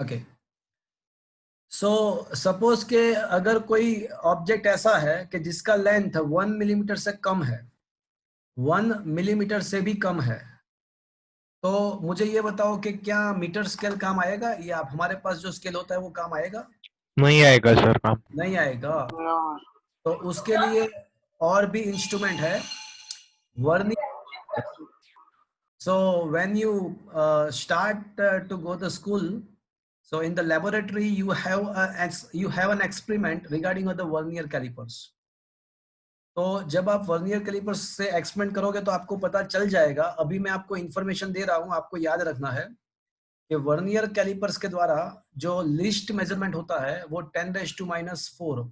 Okay, so suppose के अगर कोई ऑब्जेक्ट ऐसा है कि जिसका लेंथ 1 मिलीमीटर से कम है, 1 मिलीमीटर से भी कम है, तो मुझे ये बताओ कि क्या मीटर स्केल काम आएगा, या हमारे पास जो स्केल होता है वो काम आएगा? नहीं आएगा सर काम। नहीं आएगा। हाँ। तो उसके लिए और भी इंस्ट्रूमेंट है, vernier. So when you start to go to school, so in the laboratory you have an experiment regarding the vernier calipers. तो जब आप वर्नियर कैलिपर्स से एक्सपेरिमेंट करोगे तो आपको पता चल जाएगा। अभी मैं आपको इंफॉर्मेशन दे रहा हूँ, आपको याद रखना है कि वर्नियर कैलिपर्स के द्वारा जो लीस्ट मेजरमेंट होता है वो 10⁻⁴।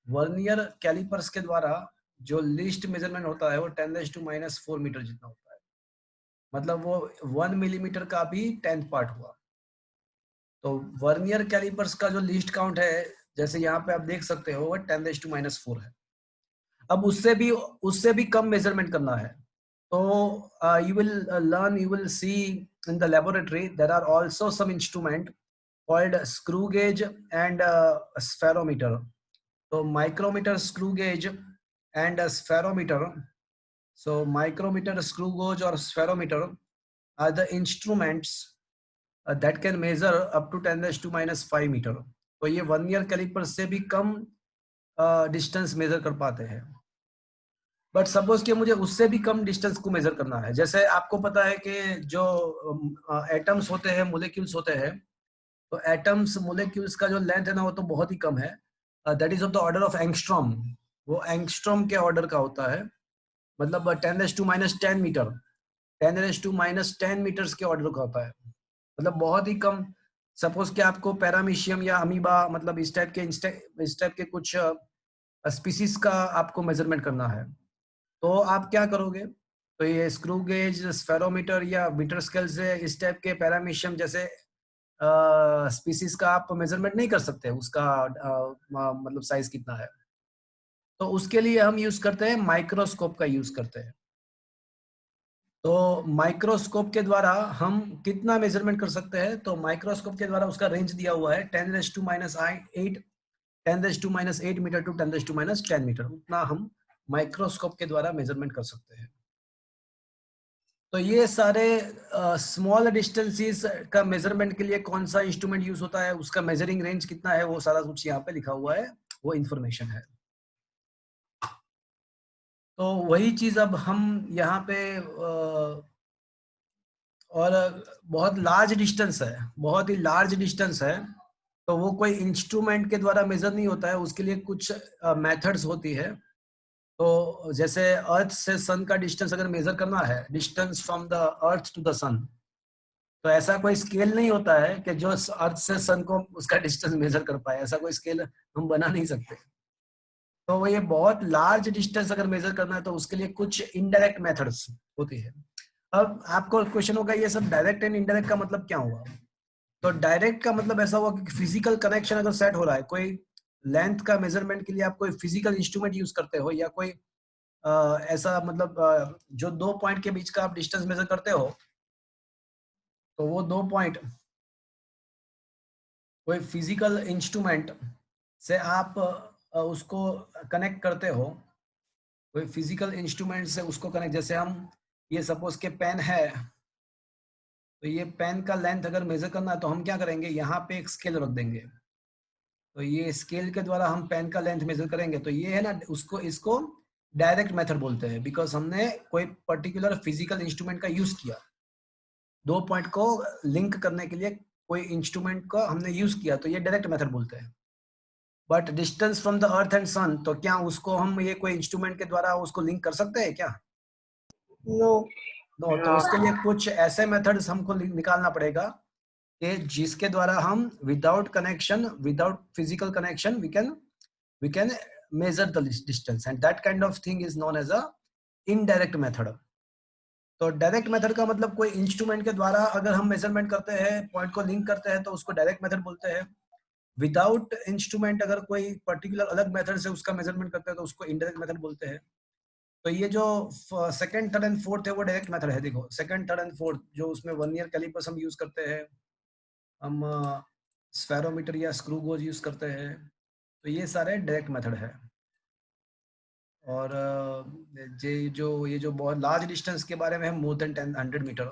वर्नियर कैलिपर्स के द्वारा जो लीस्ट मेजरमेंट होता है वो 10⁻⁴ मीटर जितना होता है। मतलब वो 1 मिलीमीटर का भी 10th पार्ट हुआ। तो वर्नियर कैलिपर्स का जो लीस्ट काउंट है, जैसे यहाँ पे आप देख सकते हो, वो 10⁻⁴ है। अब उससे भी कम मेजरमेंट करना है, तो you will see in the laboratory there are also some instrument called screw gauge and spherometer. तो micrometer, screw gauge and spherometer, so micrometer, screw gauge or spherometer are the instruments that can measure up to 10⁻⁵ metre. तो ये vernier caliper से भी कम distance measure कर पाते हैं। But suppose कि मुझे उससे भी कम डिस्टेंस को मेजर करना है, जैसे आपको पता है कि जो एटम्स होते हैं, मोलिक्यूल्स होते हैं, तो एटम्स मोलिक्यूल्स का जो लेंथ है ना वो तो बहुत ही कम है, that is of the order of angstrom. वो एंगस्ट्रॉम के ऑर्डर का होता है, मतलब 10⁻⁻10 मीटर, 10⁻⁻10 मीटर्स के ऑर्डर का होता है, मतलब बहुत ही कम। सपोज कि आपको पैरामीशियम या अमीबा, मतलब इस टाइप के कुछ स्पीसीज का आपको मेजरमेंट करना है, तो आप क्या करोगे? तो ये स्क्रू गेज, स्फेरोमीटर या मीटर स्केल से इस टाइप के पैरामीशियम जैसे स्पीसीज का आप मेजरमेंट नहीं कर सकते, उसका मतलब साइज कितना है। तो उसके लिए हम यूज करते हैं माइक्रोस्कोप का यूज करते हैं। तो माइक्रोस्कोप के द्वारा हम कितना मेजरमेंट कर सकते हैं? तो माइक्रोस्कोप के द्वारा उसका रेंज दिया हुआ है 10⁻⁸ मीटर टू 10⁻10 मीटर, उतना हम माइक्रोस्कोप के द्वारा मेजरमेंट कर सकते हैं। तो ये सारे स्मॉल डिस्टेंसेस का मेजरमेंट के लिए कौन सा इंस्ट्रूमेंट यूज होता है, उसका मेजरिंग रेंज कितना है, वो सारा कुछ यहाँ पे लिखा हुआ है, वो इंफॉर्मेशन है। तो वही चीज अब हम यहाँ पे और बहुत लार्ज डिस्टेंस है, बहुत ही लार्ज डिस्टेंस है, तो वो कोई इंस्ट्रूमेंट के द्वारा मेजर नहीं होता है, उसके लिए कुछ मेथड्स होती है। तो जैसे अर्थ से सन का डिस्टेंस अगर मेजर करना है, distance from the earth to the sun, तो ऐसा कोई स्केल नहीं होता है कि जो अर्थ से सन को उसका डिस्टेंस मेजर कर पाए, ऐसा कोई स्केल हम बना नहीं सकते। तो वो ये बहुत लार्ज डिस्टेंस अगर मेजर करना है तो उसके लिए कुछ इनडायरेक्ट मेथड्स होती है। अब आपको क्वेश्चन होगा ये सब डायरेक्ट एंड इनडायरेक्ट का मतलब क्या हुआ? तो डायरेक्ट का मतलब ऐसा हुआ कि फिजिकल कनेक्शन अगर सेट हो रहा है, कोई लेंथ का मेजरमेंट के लिए आप कोई फिजिकल इंस्ट्रूमेंट यूज करते हो, या कोई ऐसा मतलब जो दो पॉइंट के बीच का आप डिस्टेंस मेजर करते हो, तो वो दो पॉइंट कोई फिजिकल इंस्ट्रूमेंट से आप उसको कनेक्ट करते हो, कोई फिजिकल इंस्ट्रूमेंट से उसको कनेक्ट। जैसे हम ये सपोज के पेन है, तो ये पेन का लेंथ अगर मेजर करना है तो हम क्या करेंगे, यहाँ पे एक स्केल रख देंगे, तो ये स्केल के द्वारा हम पेन का लेंथ मेजर करेंगे। तो ये है ना, उसको इसको डायरेक्ट मेथड बोलते हैं, बिकॉज हमने कोई पर्टिकुलर फिजिकल इंस्ट्रूमेंट का यूज किया, दो पॉइंट को लिंक करने के लिए कोई इंस्ट्रूमेंट को हमने यूज किया, तो ये डायरेक्ट मेथड बोलते हैं। But distance from the earth and sun, तो क्या उसको हम ये कोई इंस्ट्रूमेंट के द्वारा उसको लिंक कर सकते हैं क्या? नो। नो। तो उसके लिए कुछ ऐसे मेथड्स हमको निकालना पड़ेगा कि जिसके द्वारा हम without connection, without physical connection, we can measure the distance, and that kind of thing is known as a indirect method. तो डायरेक्ट मेथड का मतलब कोई इंस्ट्रूमेंट के द्वारा अगर हम मेजरमेंट करते हैं, पॉइंट को लिंक करते हैं, तो उसको डायरेक्ट मेथड बोलते हैं। विदाउट इंस्ट्रूमेंट अगर कोई पर्टिकुलर अलग मेथड से उसका मेजरमेंट करते हैं तो उसको इनडायरेक्ट मेथड बोलते हैं। तो ये जो सेकंड, थर्ड एंड फोर्थ है वो डायरेक्ट मेथड है। देखो सेकंड, थर्ड एंड फोर्थ जो उसमें वर्नियर कैलिपर्स हम यूज करते हैं, हम स्फेरोमीटर या स्क्रू गोज यूज करते हैं। तो ये सारे डायरेक्ट मेथड है। और ये जो बहुत लार्ज डिस्टेंस के बारे में है, मोर देन 100 मीटर,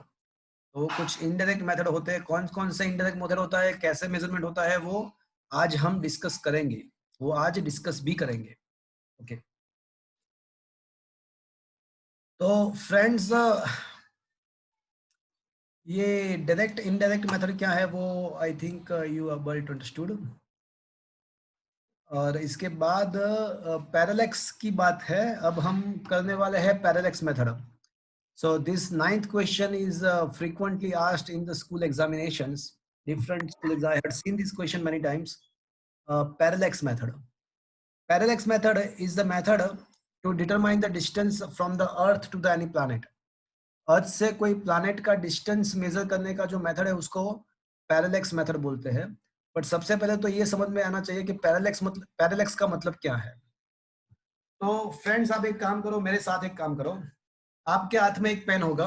तो कुछ इनडायरेक्ट मेथड होते हैं। कौन कौन से इनडायरेक्ट मेथड होता है, कैसे मेजरमेंट होता है, वो आज हम डिस्कस करेंगे, वो आज डिस्कस भी करेंगे। ओके, तो फ्रेंड्स, ये डायरेक्ट इनडायरेक्ट मेथड क्या है वो I think you are well understood. और इसके बाद पैरेलैक्स की बात है। अब हम करने वाले हैं parallax method. So this ninth question is frequently asked in the school examinations. Different schools, I had seen this question many times. Parallax method. Parallax method is the method to determine the distance from the Earth to the any planet. अर्थ से कोई planet का distance measure करने का जो method है उसको parallax method बोलते हैं। बट सबसे पहले तो ये समझ में आना चाहिए कि पैरेलैक्स का मतलब क्या है। तो फ्रेंड्स, आप एक काम करो, मेरे साथ एक काम करो। आपके हाथ में एक पेन होगा,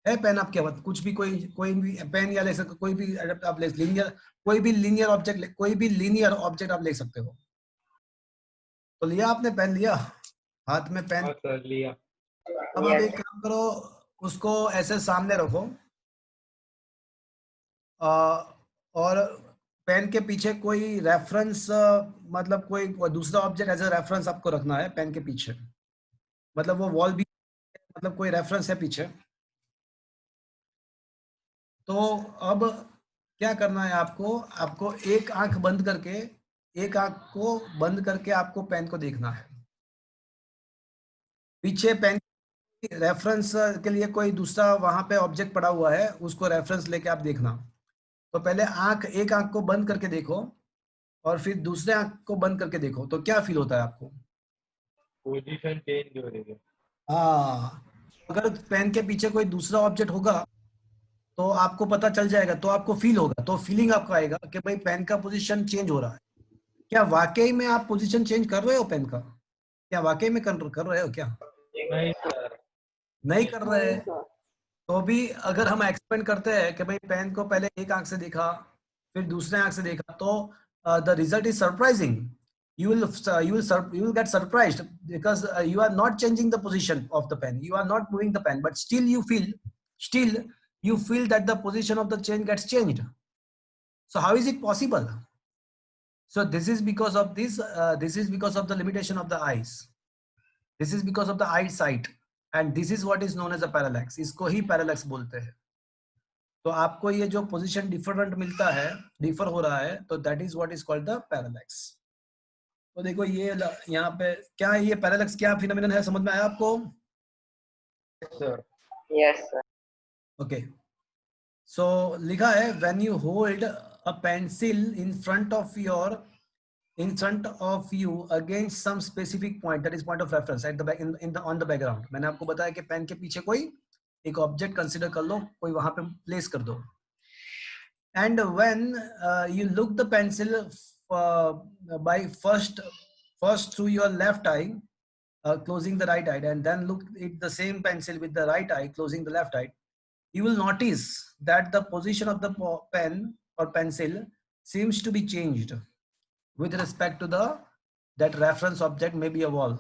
है पेन आपके पास? कुछ भी, कोई भी पेन या ले सकते, कोई भी आप ले, लीनियर, कोई भी लीनियर ऑब्जेक्ट आप ले सकते हो। तो लिया आपने पेन, लिया हाथ में पेन? हाँ सर, लिया। अब आप एक काम करो, उसको ऐसे सामने रखो, और पेन के पीछे कोई रेफरेंस, मतलब कोई दूसरा ऑब्जेक्ट एज ए रेफरेंस आपको रखना है पेन के पीछे। मतलब वो वॉल भी, मतलब कोई रेफरेंस है पीछे। तो अब क्या करना है आपको, आपको एक आंख बंद करके, एक आंख को बंद करके आपको पेन को देखना है। पीछे पेन रेफरेंस के लिए कोई दूसरा वहां पे ऑब्जेक्ट पड़ा हुआ है, उसको रेफरेंस लेके आप देखना। तो पहले एक आंख को बंद करके देखो, और फिर दूसरे आंख को बंद करके देखो, तो क्या फील होता है आपको? पोजीशन चेंज हो रही है। हाँ, अगर पेन के पीछे कोई दूसरा ऑब्जेक्ट होगा तो आपको पता चल जाएगा, तो आपको फील होगा, तो फीलिंग आपको आएगा कि भाई पेन का पोजीशन चेंज हो रहा है। क्या वाकई में आप पोजीशन चेंज कर रहे हो पेन का? क्या वाकई में कर रहे हो क्या? नहीं सर। नहीं कर रहे नहीं हैं? सर। तो भी अगर हम एक्सपेंड करते हैं कि भाई पेन को पहले एक आंख से देखा, फिर दूसरे आंख से देखा, तो the result is surprising. You will get surprised because you are not changing the position of the pen, you are not moving the pen, but still you feel that the position of the chain gets changed. So how is it possible? So this is because of this is because of the limitation of the eyes. This is because of the eyesight, and this is what is known as a parallax. इसको ही parallax बोलते हैं। तो आपको ये जो position different मिलता है, differ हो रहा है, तो that is what is called the parallax. तो देखो ये यहाँ पे क्या है, ये पैरालैक्स क्या फिनोमिनन है, समझ में आया आपको? सर। Yes sir. ओके, सो लिखा है when you hold a pencil in front of you against some specific point, that is point of reference at the back in the on the background। मैंने आपको बताया कि पेन के पीछे कोई एक ऑब्जेक्ट कंसीडर कर लो, कोई वहां पे प्लेस कर दो। and when you look the pencil by first through your left eye, closing the right eye, and then look at the same pencil with the right eye closing the left eye, you will notice that the position of the pen or pencil seems to be changed with respect to the that reference object, may be a wall,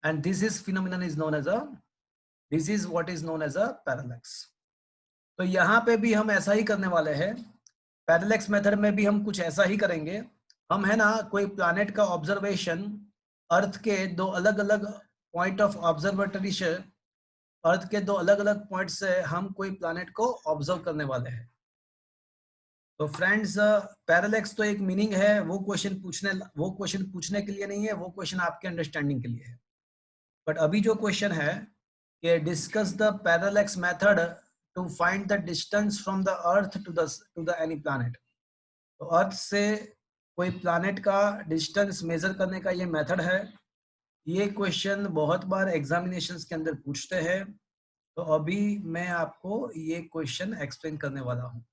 and this is what is known as a parallax। तो यहाँ पे भी हम ऐसा ही करने वाले हैं। Parallax method में भी हम कुछ ऐसा ही करेंगे। हम है ना, कोई प्लैनेट का ऑब्जर्वेशन, अर्थ के दो अलग अलग पॉइंट ऑफ ऑब्जर्वेटरी से, अर्थ के दो अलग अलग पॉइंट से हम कोई प्लैनेट को ऑब्जर्व करने वाले हैं। तो फ्रेंड्स, पैरेलैक्स तो एक मीनिंग है, वो क्वेश्चन पूछने के लिए नहीं है, वो क्वेश्चन आपके अंडरस्टैंडिंग के लिए है। बट अभी जो क्वेश्चन है कि discuss the parallax method to find the distance from the earth to the any planet. तो अर्थ से कोई प्लैनेट का डिस्टेंस मेजर करने का ये मेथड है। ये क्वेश्चन बहुत बार एग्जामिनेशंस के अंदर पूछते हैं। तो अभी मैं आपको ये क्वेश्चन एक्सप्लेन करने वाला हूँ।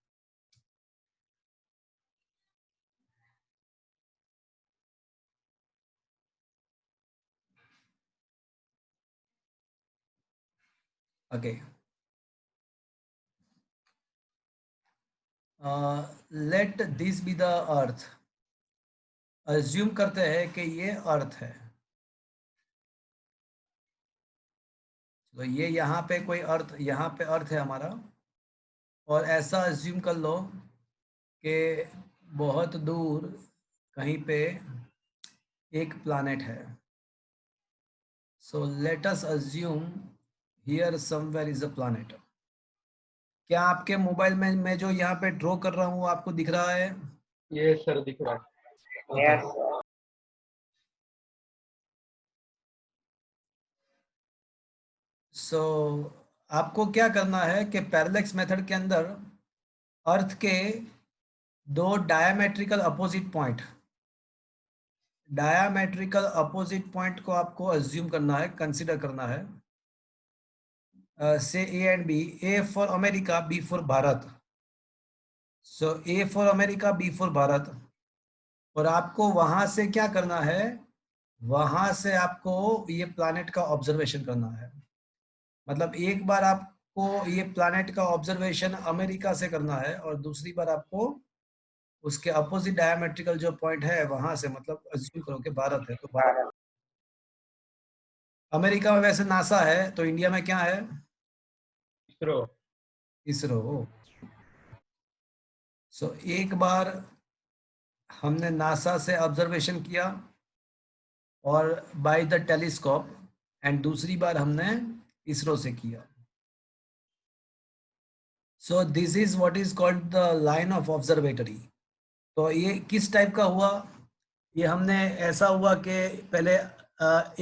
Okay, let this be the earth, assume करते हैं कि ये अर्थ है। तो ये यहाँ पे कोई अर्थ, यहाँ पे अर्थ है हमारा, और ऐसा अज्यूम कर लो कि बहुत दूर कहीं पे एक प्लानेट है। So let us assume here somewhere is a planet. क्या आपके मोबाइल में मैं जो यहाँ पे ड्रॉ कर रहा हूँ वो आपको दिख रहा है? ये सर दिख रहा है। Yes. सो आपको क्या करना है कि पैरेलैक्स मेथड के अंदर अर्थ के दो डायमेट्रिकल अपोजिट पॉइंट को आपको अज्यूम करना है, कंसीडर करना है। Say A and B, A for America, B for Bharat. So A for America, B for Bharat. और आपको वहां से क्या करना है, वहां से आपको ये प्लैनेट का ऑब्जर्वेशन करना है। मतलब एक बार आपको ये प्लैनेट का ऑब्जर्वेशन अमेरिका से करना है और दूसरी बार आपको उसके अपोजिट डायमेट्रिकल जो पॉइंट है वहां से, मतलब अज्यूम करो कि भारत है तो भारत, अमेरिका में वैसे नासा है, तो इंडिया में क्या है? इसरो। इसरो। सो एक बार हमने नासा से ऑब्जर्वेशन किया और बाय द टेलीस्कोप, एंड दूसरी बार हमने इसरो से किया। So this is what is called the line of observatory. तो ये किस टाइप का हुआ? ये हमने ऐसा हुआ कि पहले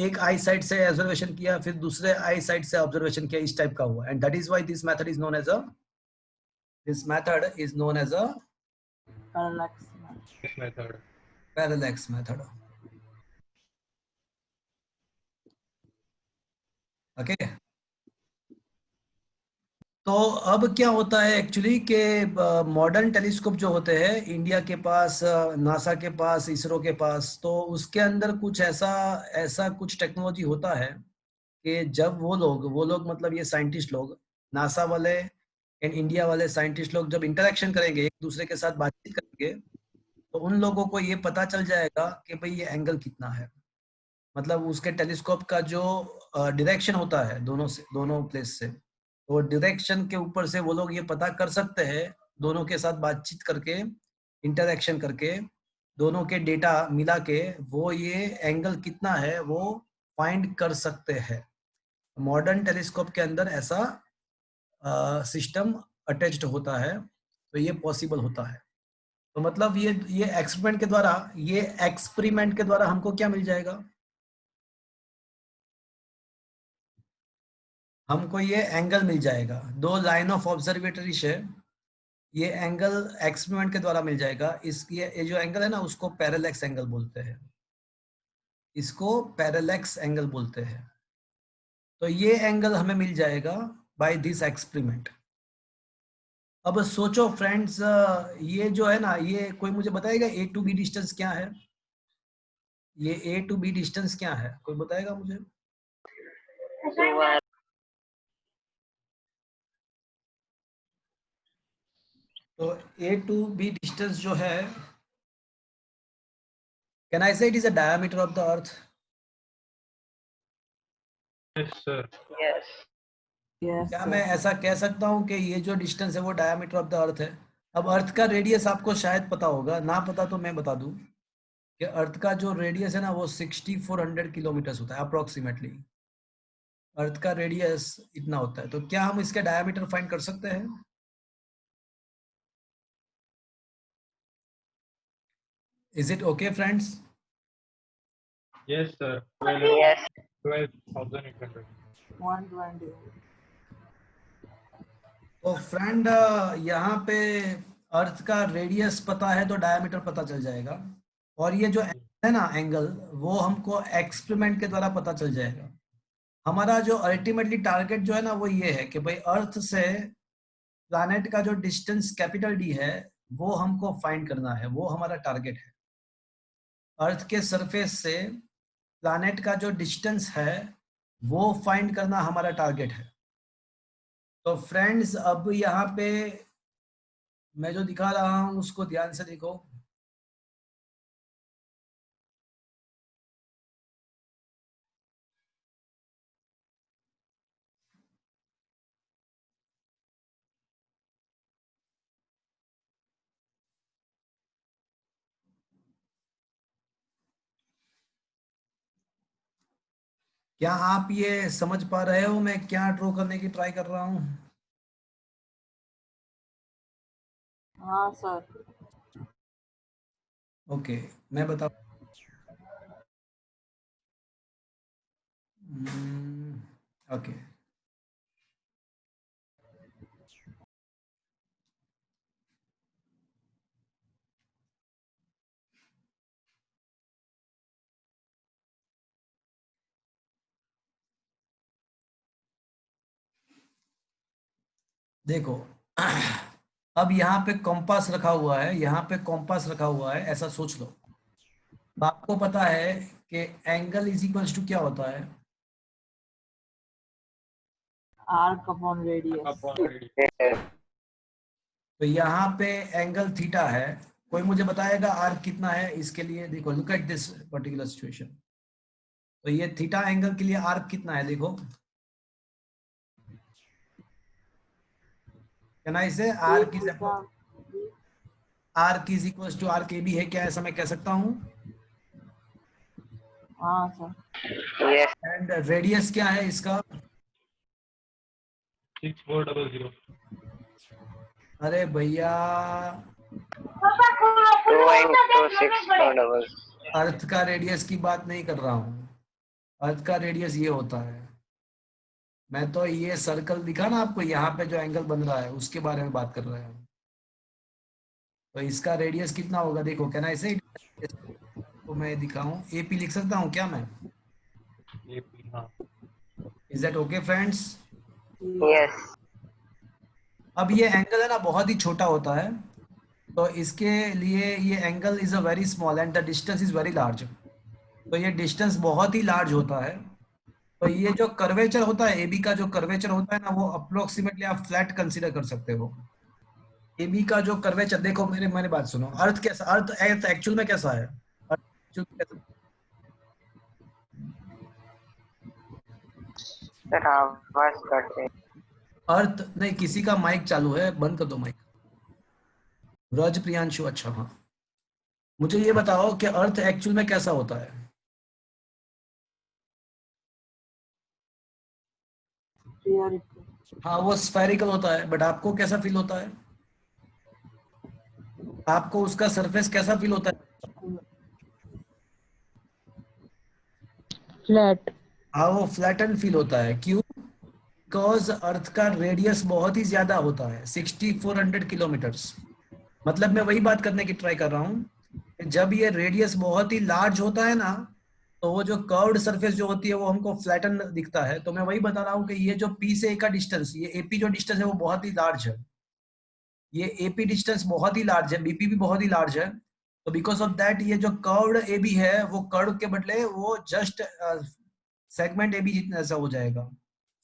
एक आई साइड से ऑब्जर्वेशन किया, फिर दूसरे आई साइड से ऑब्जर्वेशन किया, इस टाइप का हुआ। And that is why this method is known as a Parallax method. This method. Parallax method. Okay. तो अब क्या होता है एक्चुअली कि मॉडर्न टेलीस्कोप जो होते हैं इंडिया के पास, नासा के पास, इसरो के पास, तो उसके अंदर कुछ ऐसा ऐसा कुछ टेक्नोलॉजी होता है कि जब वो लोग मतलब ये साइंटिस्ट लोग, नासा वाले एंड इंडिया वाले साइंटिस्ट लोग जब इंटरेक्शन करेंगे, एक दूसरे के साथ बातचीत करेंगे, तो उन लोगों को ये पता चल जाएगा कि भाई ये एंगल कितना है। मतलब उसके टेलीस्कोप का जो डायरेक्शन होता है दोनों प्लेस से, तो डायरेक्शन के ऊपर से वो लोग ये पता कर सकते हैं, दोनों के साथ बातचीत करके, इंटरेक्शन करके, दोनों के डेटा मिला के वो ये एंगल कितना है वो फाइंड कर सकते हैं। मॉडर्न टेलीस्कोप के अंदर ऐसा सिस्टम अटैच्ड होता है, तो ये पॉसिबल होता है। तो मतलब ये एक्सपेरिमेंट के द्वारा हमको क्या मिल जाएगा? हमको ये एंगल मिल जाएगा। दो लाइन ऑफ ऑब्जर्वेटरी से ये एंगल एक्सपेरिमेंट के द्वारा मिल जाएगा। ये जो एंगल है ना, उसको पैरेलैक्स एंगल बोलते हैं, इसको पैरेलैक्स एंगल बोलते हैं। तो ये एंगल हमें मिल जाएगा बाय दिस एक्सपेरिमेंट। अब सोचो फ्रेंड्स, ये जो है ना, ये कोई मुझे बताएगा ए टू बी डिस्टेंस क्या है? ये ए टू बी डिस्टेंस क्या है, कोई बताएगा मुझे? तो ए टू बी डिस्टेंस जो है, कैन आई से it is a diameter of the earth? Yes, sir. Yes. Yes. क्या sir. मैं ऐसा कह सकता हूँ कि ये जो डिस्टेंस है वो डायमीटर ऑफ द अर्थ है? अब अर्थ का रेडियस आपको शायद पता होगा, ना पता तो मैं बता दूं कि अर्थ का जो रेडियस है ना वो 6400 किलोमीटर होता है अप्रोक्सीमेटली। अर्थ का रेडियस इतना होता है, तो क्या हम इसके डायमीटर फाइंड कर सकते हैं? Is it okay friends? Yes, sir. Yes. 12,800. 120. तो फ्रेंड, यहाँ पे अर्थ का रेडियस पता है तो डायमीटर पता चल जाएगा, और ये जो है ना एंगल, वो हमको एक्सपेरिमेंट के द्वारा पता चल जाएगा। हमारा जो अल्टीमेटली टारगेट जो है ना वो ये है कि भाई अर्थ से प्लैनेट का जो डिस्टेंस कैपिटल डी है वो हमको फाइंड करना है, वो हमारा टारगेट है। अर्थ के सरफेस से प्लैनेट का जो डिस्टेंस है वो फाइंड करना हमारा टारगेट है। तो फ्रेंड्स, अब यहाँ पे मैं जो दिखा रहा हूं उसको ध्यान से देखो। क्या आप ये समझ पा रहे हो मैं क्या ड्रॉ करने की ट्राई कर रहा हूँ? हाँ सर। ओके, मैं बता। ओके, देखो अब यहाँ पे कॉम्पास रखा हुआ है, यहाँ पे कॉम्पास रखा हुआ है, ऐसा सोच लो। तो आपको पता है कि एंगल इज इक्वल्स टू क्या होता है? Arc upon radius. Upon reading. तो यहाँ पे एंगल थीटा है। कोई मुझे बताएगा आर्क कितना है इसके लिए? देखो, look at this particular situation. तो ये थीटा एंगल के लिए आर्क कितना है? देखो, can I say arc is arc is equals to arc A B है क्या? ऐसा मैं कह सकता हूँ। हाँ सर। एंड रेडियस क्या है इसका? 6400. अरे भैया, 2 into 6 अर्थ का रेडियस की बात नहीं कर रहा हूँ। अर्थ का रेडियस ये होता है। मैं तो ये सर्कल दिखा ना आपको, यहाँ पे जो एंगल बन रहा है उसके बारे में बात कर रहे हैं। तो इसका रेडियस कितना होगा? देखो, कैन आई से तो मैं दिखाऊं, एपी लिख सकता हूँ क्या मैं? AP, हाँ. Is that okay friends? Yes. अब ये एंगल है ना, बहुत ही छोटा होता है। तो इसके लिए ये angle is a very small and the distance is very large. तो ये डिस्टेंस बहुत ही लार्ज होता है। तो ये जो कर्वेचर होता है, एबी का जो कर्वेचर होता है ना, वो अप्रोक्सीमेटली आप फ्लैट कंसीडर कर सकते हो। एबी का जो कर्वेचर, देखो मेरे मैंने बात सुनो। अर्थ कैसा, अर्थ एक्चुअल में कैसा है? अर्थ actual में कैसा? सर आवाज कट रही। अर्थ नहीं, किसी का माइक चालू है, बंद कर दो माइक। रज प्रियांशु, अच्छा हाँ। मुझे ये बताओ कि अर्थ एक्चुअल में कैसा होता है? हाँ, वो स्फेरिकल होता है, बट आपको कैसा फील होता है? आपको उसका सरफेस कैसा फील होता है? फ्लैट। हाँ, वो फ्लैटन फील होता है। क्यों? बिकॉज अर्थ का रेडियस बहुत ही ज्यादा होता है, 6400 किलोमीटर्स। मतलब मैं वही बात करने की ट्राई कर रहा हूँ कि जब ये रेडियस बहुत ही लार्ज होता है ना, तो वो जो कर्व्ड सरफेस जो होती है वो हमको फ्लैटन दिखता है। तो मैं वही बता रहा हूँ कि ये जो पी से ए का डिस्टेंस, ये एपी जो डिस्टेंस है वो बहुत ही लार्ज है। ये एपी डिस्टेंस बहुत ही लार्ज है, बीपी भी बहुत ही लार्ज है। तो बिकॉज ऑफ दैट ये जो कर्व्ड एबी है, वो कर्व के बदले वो जस्ट सेगमेंट एबी जितना ऐसा हो जाएगा,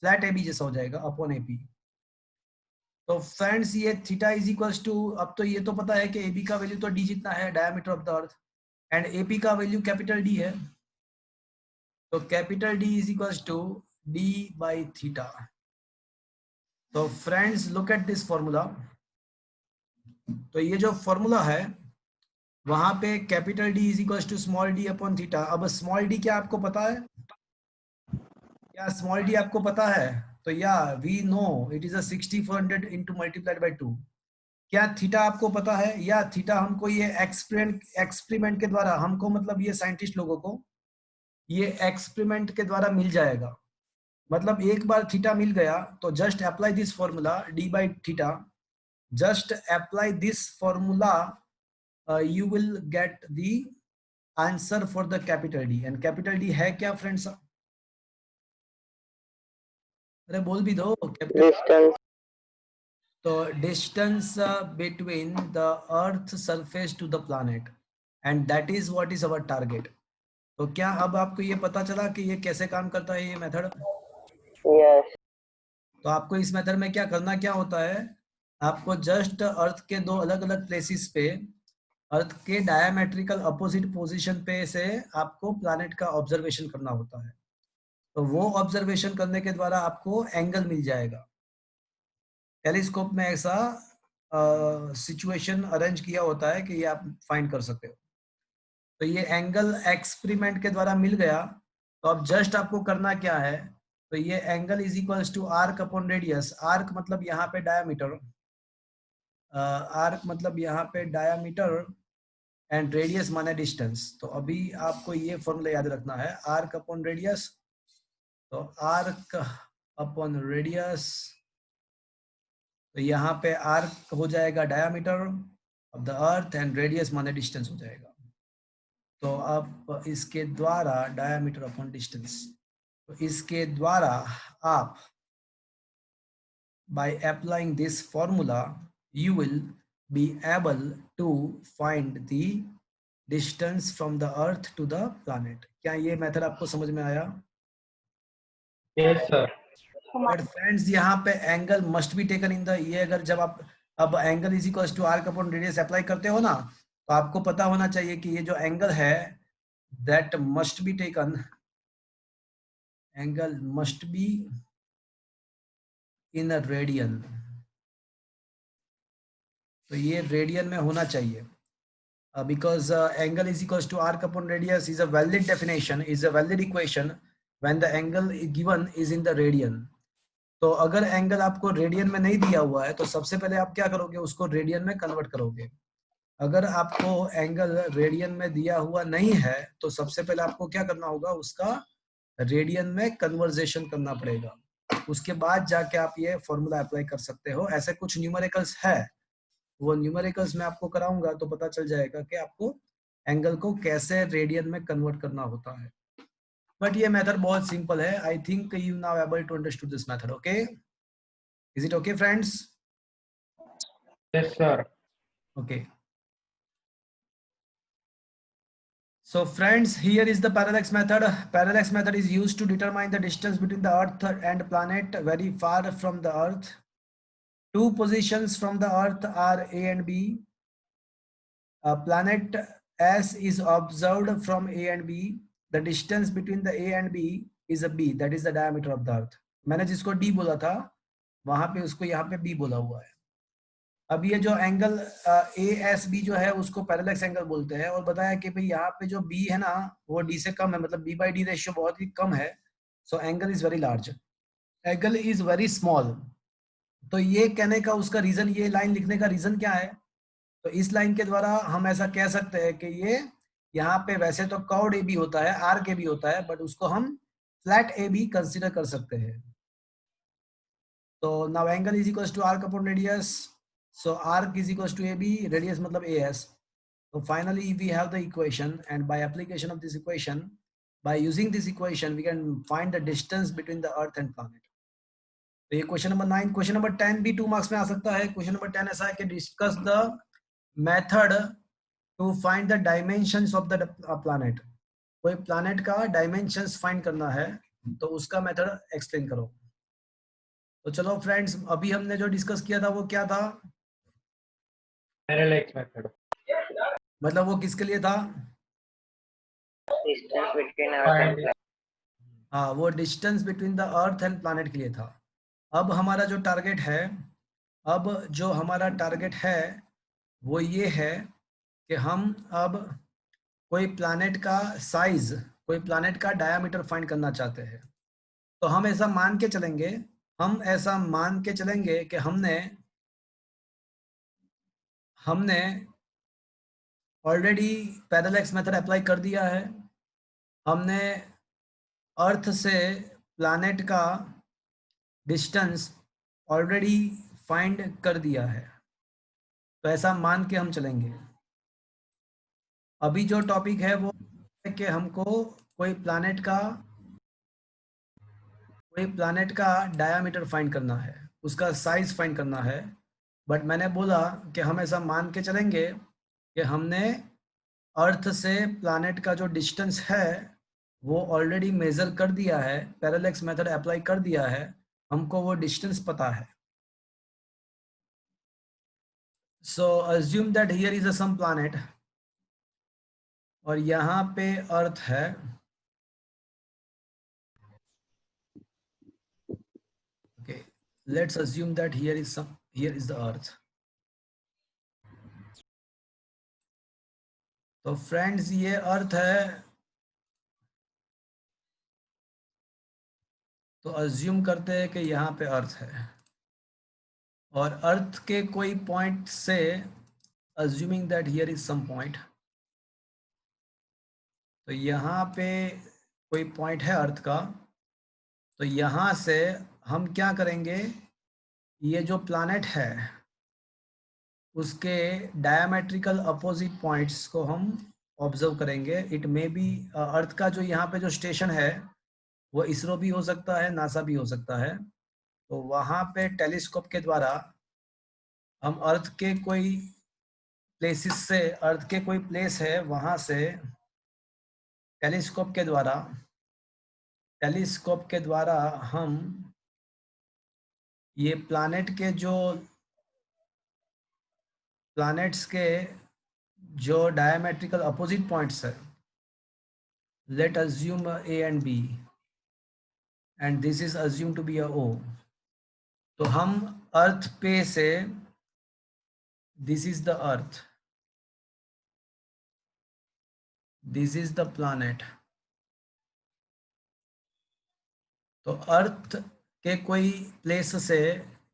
फ्लैट एबी जैसा हो जाएगा अपॉन एपी। तो फ्रेंड्स, ये थीटा इज इक्वल्स टू, अब तो ये तो पता है कि एबी का वैल्यू तो डी जितना है, diameter of the earth, and AP का वैल्यू कैपिटल डी है। तो capital D is equals to D by theta. तो friends, look at this formula. तो ये जो फॉर्मूला है, वहां पे capital D is equals to small D upon theta. अब स्मॉल डी क्या आपको पता है? क्या स्मॉल डी आपको पता है? तो या we know it is a 6400 into multiplied by 2। क्या थीटा आपको पता है? या थीटा हमको ये एक्सपेरिमेंट के द्वारा, हमको मतलब ये साइंटिस्ट लोगों को ये एक्सपेरिमेंट के द्वारा मिल जाएगा। मतलब एक बार थीटा मिल गया तो just apply this formula D by theta, just apply this formula, you will get the answer for the capital D। and capital D है क्या फ्रेंड्स? अरे बोल भी दो कैपिटल। Distance. तो distance between the earth surface to the planet, and that is what is our target. तो क्या अब आपको ये पता चला कि ये कैसे काम करता है ये मेथड? Yes. तो आपको इस मेथड में क्या करना क्या होता है? आपको जस्ट अर्थ के दो अलग अलग प्लेसेस पे, अर्थ के डायमेट्रिकल अपोजिट पोजीशन पे से आपको प्लैनेट का ऑब्जर्वेशन करना होता है। तो वो ऑब्जर्वेशन करने के द्वारा आपको एंगल मिल जाएगा। टेलीस्कोप में ऐसा सिचुएशन अरेंज किया होता है कि ये आप फाइंड कर सकते हो। तो ये एंगल एक्सपेरिमेंट के द्वारा मिल गया। तो अब जस्ट आपको करना क्या है, तो ये angle is equals to arc upon radius. Arc मतलब यहाँ पे डायमीटर, आर्क मतलब यहाँ पे डायमीटर एंड रेडियस माने डिस्टेंस। तो अभी आपको ये फॉर्मूला याद रखना है, आर्क अपॉन रेडियस। तो आर्क अपॉन रेडियस, तो यहाँ पे आर्क हो जाएगा diameter of the earth and radius माने डिस्टेंस हो जाएगा। तो अब इसके द्वारा डायमीटर अपॉन डिस्टेंस, तो इसके द्वारा आप by applying this formula you will be able to find the distance from the earth to the planet। क्या ये मेथड आपको समझ में आया? Yes, sir. बट फ्रेंड्स यहाँ पे angle must be taken in the, ये अगर जब आप अब angle is equal to arc upon radius apply करते हो ना, तो आपको पता होना चाहिए कि ये जो एंगल है that must be taken, angle must be in a radian. तो ये रेडियन में होना चाहिए, because angle is equals to arc upon radius is a valid definition, is a valid equation when the angle given is in the radian। तो अगर angle आपको radian में नहीं दिया हुआ है तो सबसे पहले आप क्या करोगे, उसको रेडियन में कन्वर्ट करोगे। अगर आपको एंगल रेडियन में दिया हुआ नहीं है तो सबसे पहले आपको क्या करना होगा, उसका रेडियन में कन्वर्जेशन करना पड़ेगा। उसके बाद जाके आप ये फॉर्मूला अप्लाई कर सकते हो। ऐसे कुछ न्यूमेरिकल्स है, वो न्यूमेरिकल्स में आपको कराऊंगा तो पता चल जाएगा कि आपको एंगल को कैसे रेडियन में कन्वर्ट करना होता है। बट ये मेथड बहुत सिंपल है। I think you now able to understood this method. Okay, is it okay friends? Yes, sir. Okay, so friends, here is the parallax method. Parallax method is used to determine the distance between the earth and planet very far from the earth. Two positions from the earth are A and B. A planet S is observed from A and B. The distance between the A and B is a B, that is the diameter of the earth। मैंने जिसको D बोला था वहां पे उसको यहाँ पे B बोला हुआ है। अब ये जो एंगल ASB जो है उसको पैरेलैक्स एंगल बोलते हैं, और बताया कि भाई यहाँ पे जो B है ना वो D से कम है, मतलब B/D रेशियो बहुत ही कम है। So angle is very large, angle is very small. तो ये कहने का उसका रीजन, ये लाइन लिखने का रीजन क्या है, तो इस लाइन के द्वारा हम ऐसा कह सकते हैं कि ये यहाँ पे वैसे तो कर्व्ड AB होता है, आर्क AB होता है, बट उसको हम फ्लैट AB कंसीडर कर सकते हैं। तो now angle is equals to arc upon radius, so arc is equals to AB, radius मतलब AS। तो finally we have the equation, and by application of this equation, by using this equation we can find the distance between the earth and planet. तो ये question number 9। Question number 10 भी 2 marks में आ सकता है। Question number 10 ऐसा है कि discuss the method to find the dimensions of the planet. कोई प्लैनेट का डायमेंशंस फाइंड करना है तो उसका मेथड एक्सप्लेन करो। तो चलो फ्रेंड्स, अभी हमने जो डिस्कस किया था वो क्या था, Parallax method. मतलब वो किसके लिए था? Distance between earth and planet. हाँ, वो distance between the earth and planet के लिए था। अब हमारा जो टारगेट है, अब जो हमारा टारगेट है वो ये है कि हम अब कोई प्लैनेट का साइज, कोई प्लैनेट का डायमीटर फाइंड करना चाहते हैं। तो हम ऐसा मान के चलेंगे, हम ऐसा मान के चलेंगे कि हमने ऑलरेडी पैरेलैक्स मेथड अप्लाई कर दिया है। हमने अर्थ से प्लैनेट का डिस्टेंस ऑलरेडी फाइंड कर दिया है। तो ऐसा मान के हम चलेंगे। अभी जो टॉपिक है वो है कि हमको कोई प्लैनेट का डायमीटर फाइंड करना है, उसका साइज फाइंड करना है। बट मैंने बोला कि हम ऐसा मान के चलेंगे कि हमने अर्थ से प्लैनेट का जो डिस्टेंस है वो ऑलरेडी मेजर कर दिया है, पैरेलैक्स मेथड अप्लाई कर दिया है, हमको वो डिस्टेंस पता है। So assume that here is a some planet और यहाँ पे अर्थ है. Okay, let's assume that here is the earth. तो फ्रेंड्स ये अर्थ है. तो अज्यूम करते हैं कि यहाँ पे अर्थ है और अर्थ के कोई पॉइंट से assuming that here is some point. तो यहाँ पे कोई पॉइंट है अर्थ का. तो यहाँ से हम क्या करेंगे, ये जो प्लैनेट है उसके डायमेट्रिकल अपोजिट पॉइंट्स को हम ऑब्जर्व करेंगे. इट मे बी अर्थ का जो यहाँ पे जो स्टेशन है वो इसरो भी हो सकता है, नासा भी हो सकता है. तो वहाँ पे टेलीस्कोप के द्वारा हम अर्थ के कोई प्लेसेस से, अर्थ के कोई प्लेस है वहाँ से टेलीस्कोप के द्वारा हम ये प्लैनेट्स के जो डायमेट्रिकल अपोजिट पॉइंट्स है, late assume A and B and this is assumed to be a O. तो हम अर्थ पे से, this is the earth, this is the planet. तो अर्थ के कोई प्लेस से,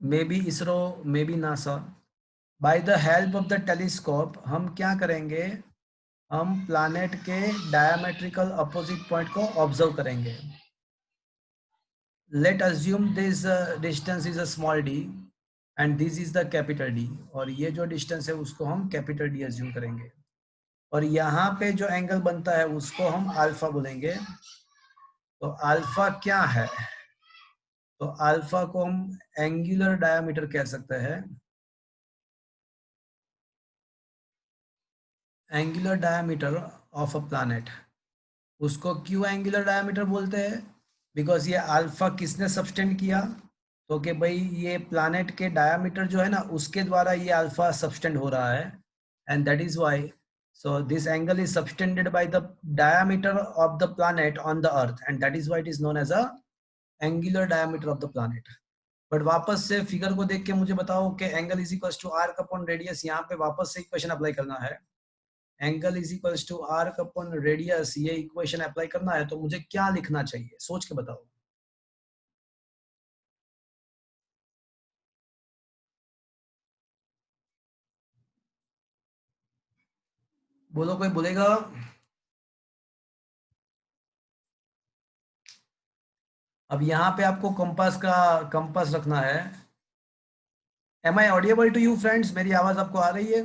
may be ISRO, may be NASA, bye the help of the telescope हम क्या करेंगे, हम प्लैनेट के डायमेट्रिकल अपोजिट पॉइंट को ऑब्जर्व करेंगे. Late assume this distance is a small d and this is the capital D. और ये जो डिस्टेंस है उसको हम कैपिटल D अज्यूम करेंगे. और यहाँ पे जो एंगल बनता है उसको हम अल्फा बोलेंगे. तो अल्फा क्या है, तो अल्फा को हम एंगुलर डायमीटर कह सकते हैं. Angular diameter of a planet, उसको क्यों एंगुलर डायमीटर बोलते हैं, बिकॉज ये अल्फा किसने सब्सटेंड किया, तो कि भाई ये प्लैनेट के डायमीटर जो है ना उसके द्वारा ये अल्फा सब्सटेंड हो रहा है. And that is why, so this angle is subtended by the diameter of the planet on the earth and that is why it is known as a angular diameter of the planet. But वापस से figure को देख के मुझे बताओ कि angle is equals to arc upon radius. यहाँ पे वापस से इक्वेशन अप्लाई करना है. Angle is equals to arc upon radius, ये इक्वेशन अप्लाई करना है. तो मुझे क्या लिखना चाहिए, सोच के बताओ. बोलो, कोई बोलेगा. अब यहाँ पे आपको कंपास रखना है. Am I audible to you friends, मेरी आवाज आपको आ रही है?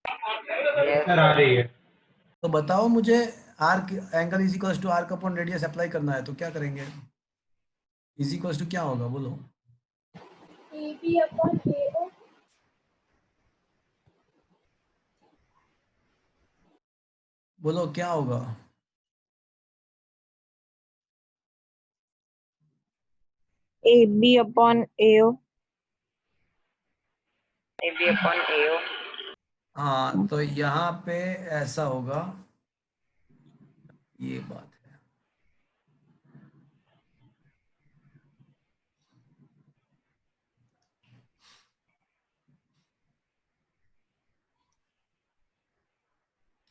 सर आ रही है. तो बताओ मुझे, arc angle is equals to arc upon radius apply करना है तो क्या करेंगे, इज इक्वल्स टू क्या होगा, बोलो. AB upon AO. बोलो क्या होगा. AB upon AO. AB upon AO. हाँ, तो यहाँ पे ऐसा होगा, ये बात है.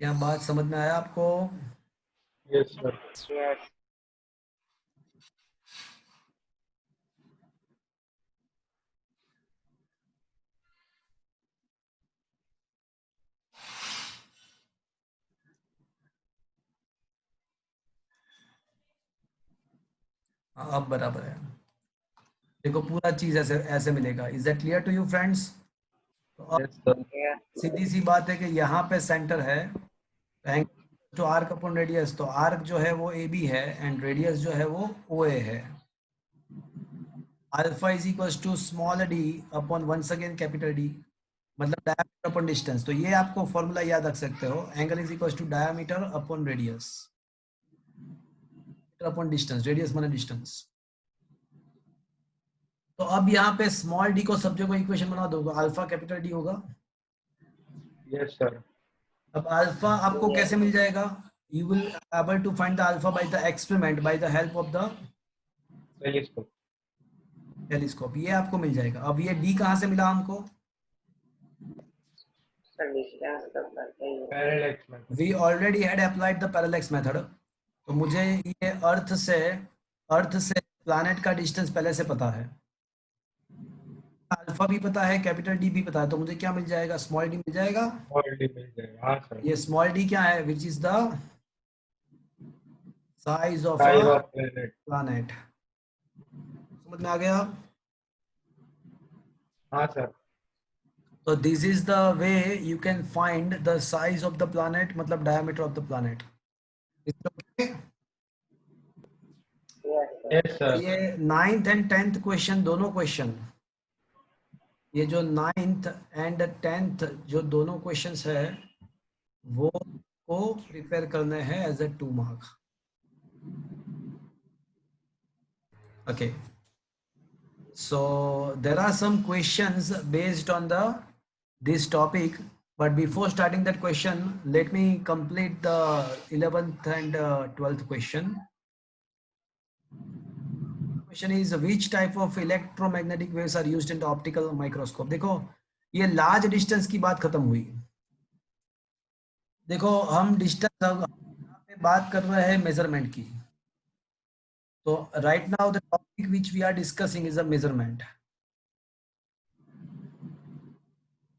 क्या बात समझ में आया आपको? Yes sir. Yes. हाँ, अब बराबर है. देखो पूरा चीज ऐसे ऐसे मिलेगा. Is that clear to you friends? तो अब यस सर. Yeah. सीधी सी बात है कि यहाँ पे सेंटर है तो आर्क अपॉन रेडियस, तो आर्क जो है वो AB है एंड रेडियस जो है वो OA है. Alpha is equals to small d upon once again capital D, मतलब डायमीटर अपॉन डिस्टेंस. तो ये आपको फॉर्मूला याद रख सकते हो, angle is equals to diameter upon radius upon distance, radius माने डिस्टेंस. तो अब यहाँ पे स्मॉल d को सब जगह इक्वेशन बना दोगे, अल्फा कैपिटल D होगा. Yes, sir. अब अल्फा आपको कैसे मिल जाएगा? You will able to find the alpha by the experiment by the help of the Telescope. Telescope, ये आपको मिल जाएगा। अब ये डी कहाँ से मिला हमको? सर डिस्टेंस कब करते हैं? Parallax method. We already had applied the parallax method. तो मुझे ये अर्थ से प्लैनेट का डिस्टेंस पहले से पता है, अल्फा भी पता है, कैपिटल डी भी पता है, तो मुझे क्या मिल जाएगा? स्मॉल डी मिल जाएगा। Small d मिल जाएगा। हाँ सर। ये स्मॉल डी क्या है? Which is the size of Size a of planet. Planet. समझ में आ गया? हाँ sir. So this is the way you can find the size of the planet, मतलब diameter of the planet. Is it okay? Yes, sir. Yes, sir. ये 9th and 10th question, दोनों question, ये जो 9th and 10th जो दोनों questions है वो को प्रिपेयर करने हैं as a 2 mark. Okay, so there are some questions based on this topic, but before starting that question, let me complete the 11th and 12th question. Question is, which type of electromagnetic waves are used in the optical microscope? देखो ये large distance की बात खत्म हुई। देखो हम distance यहाँ पे बात कर रहे हैं मेजरमेंट की। तो right now the topic which we are discussing is a measurement.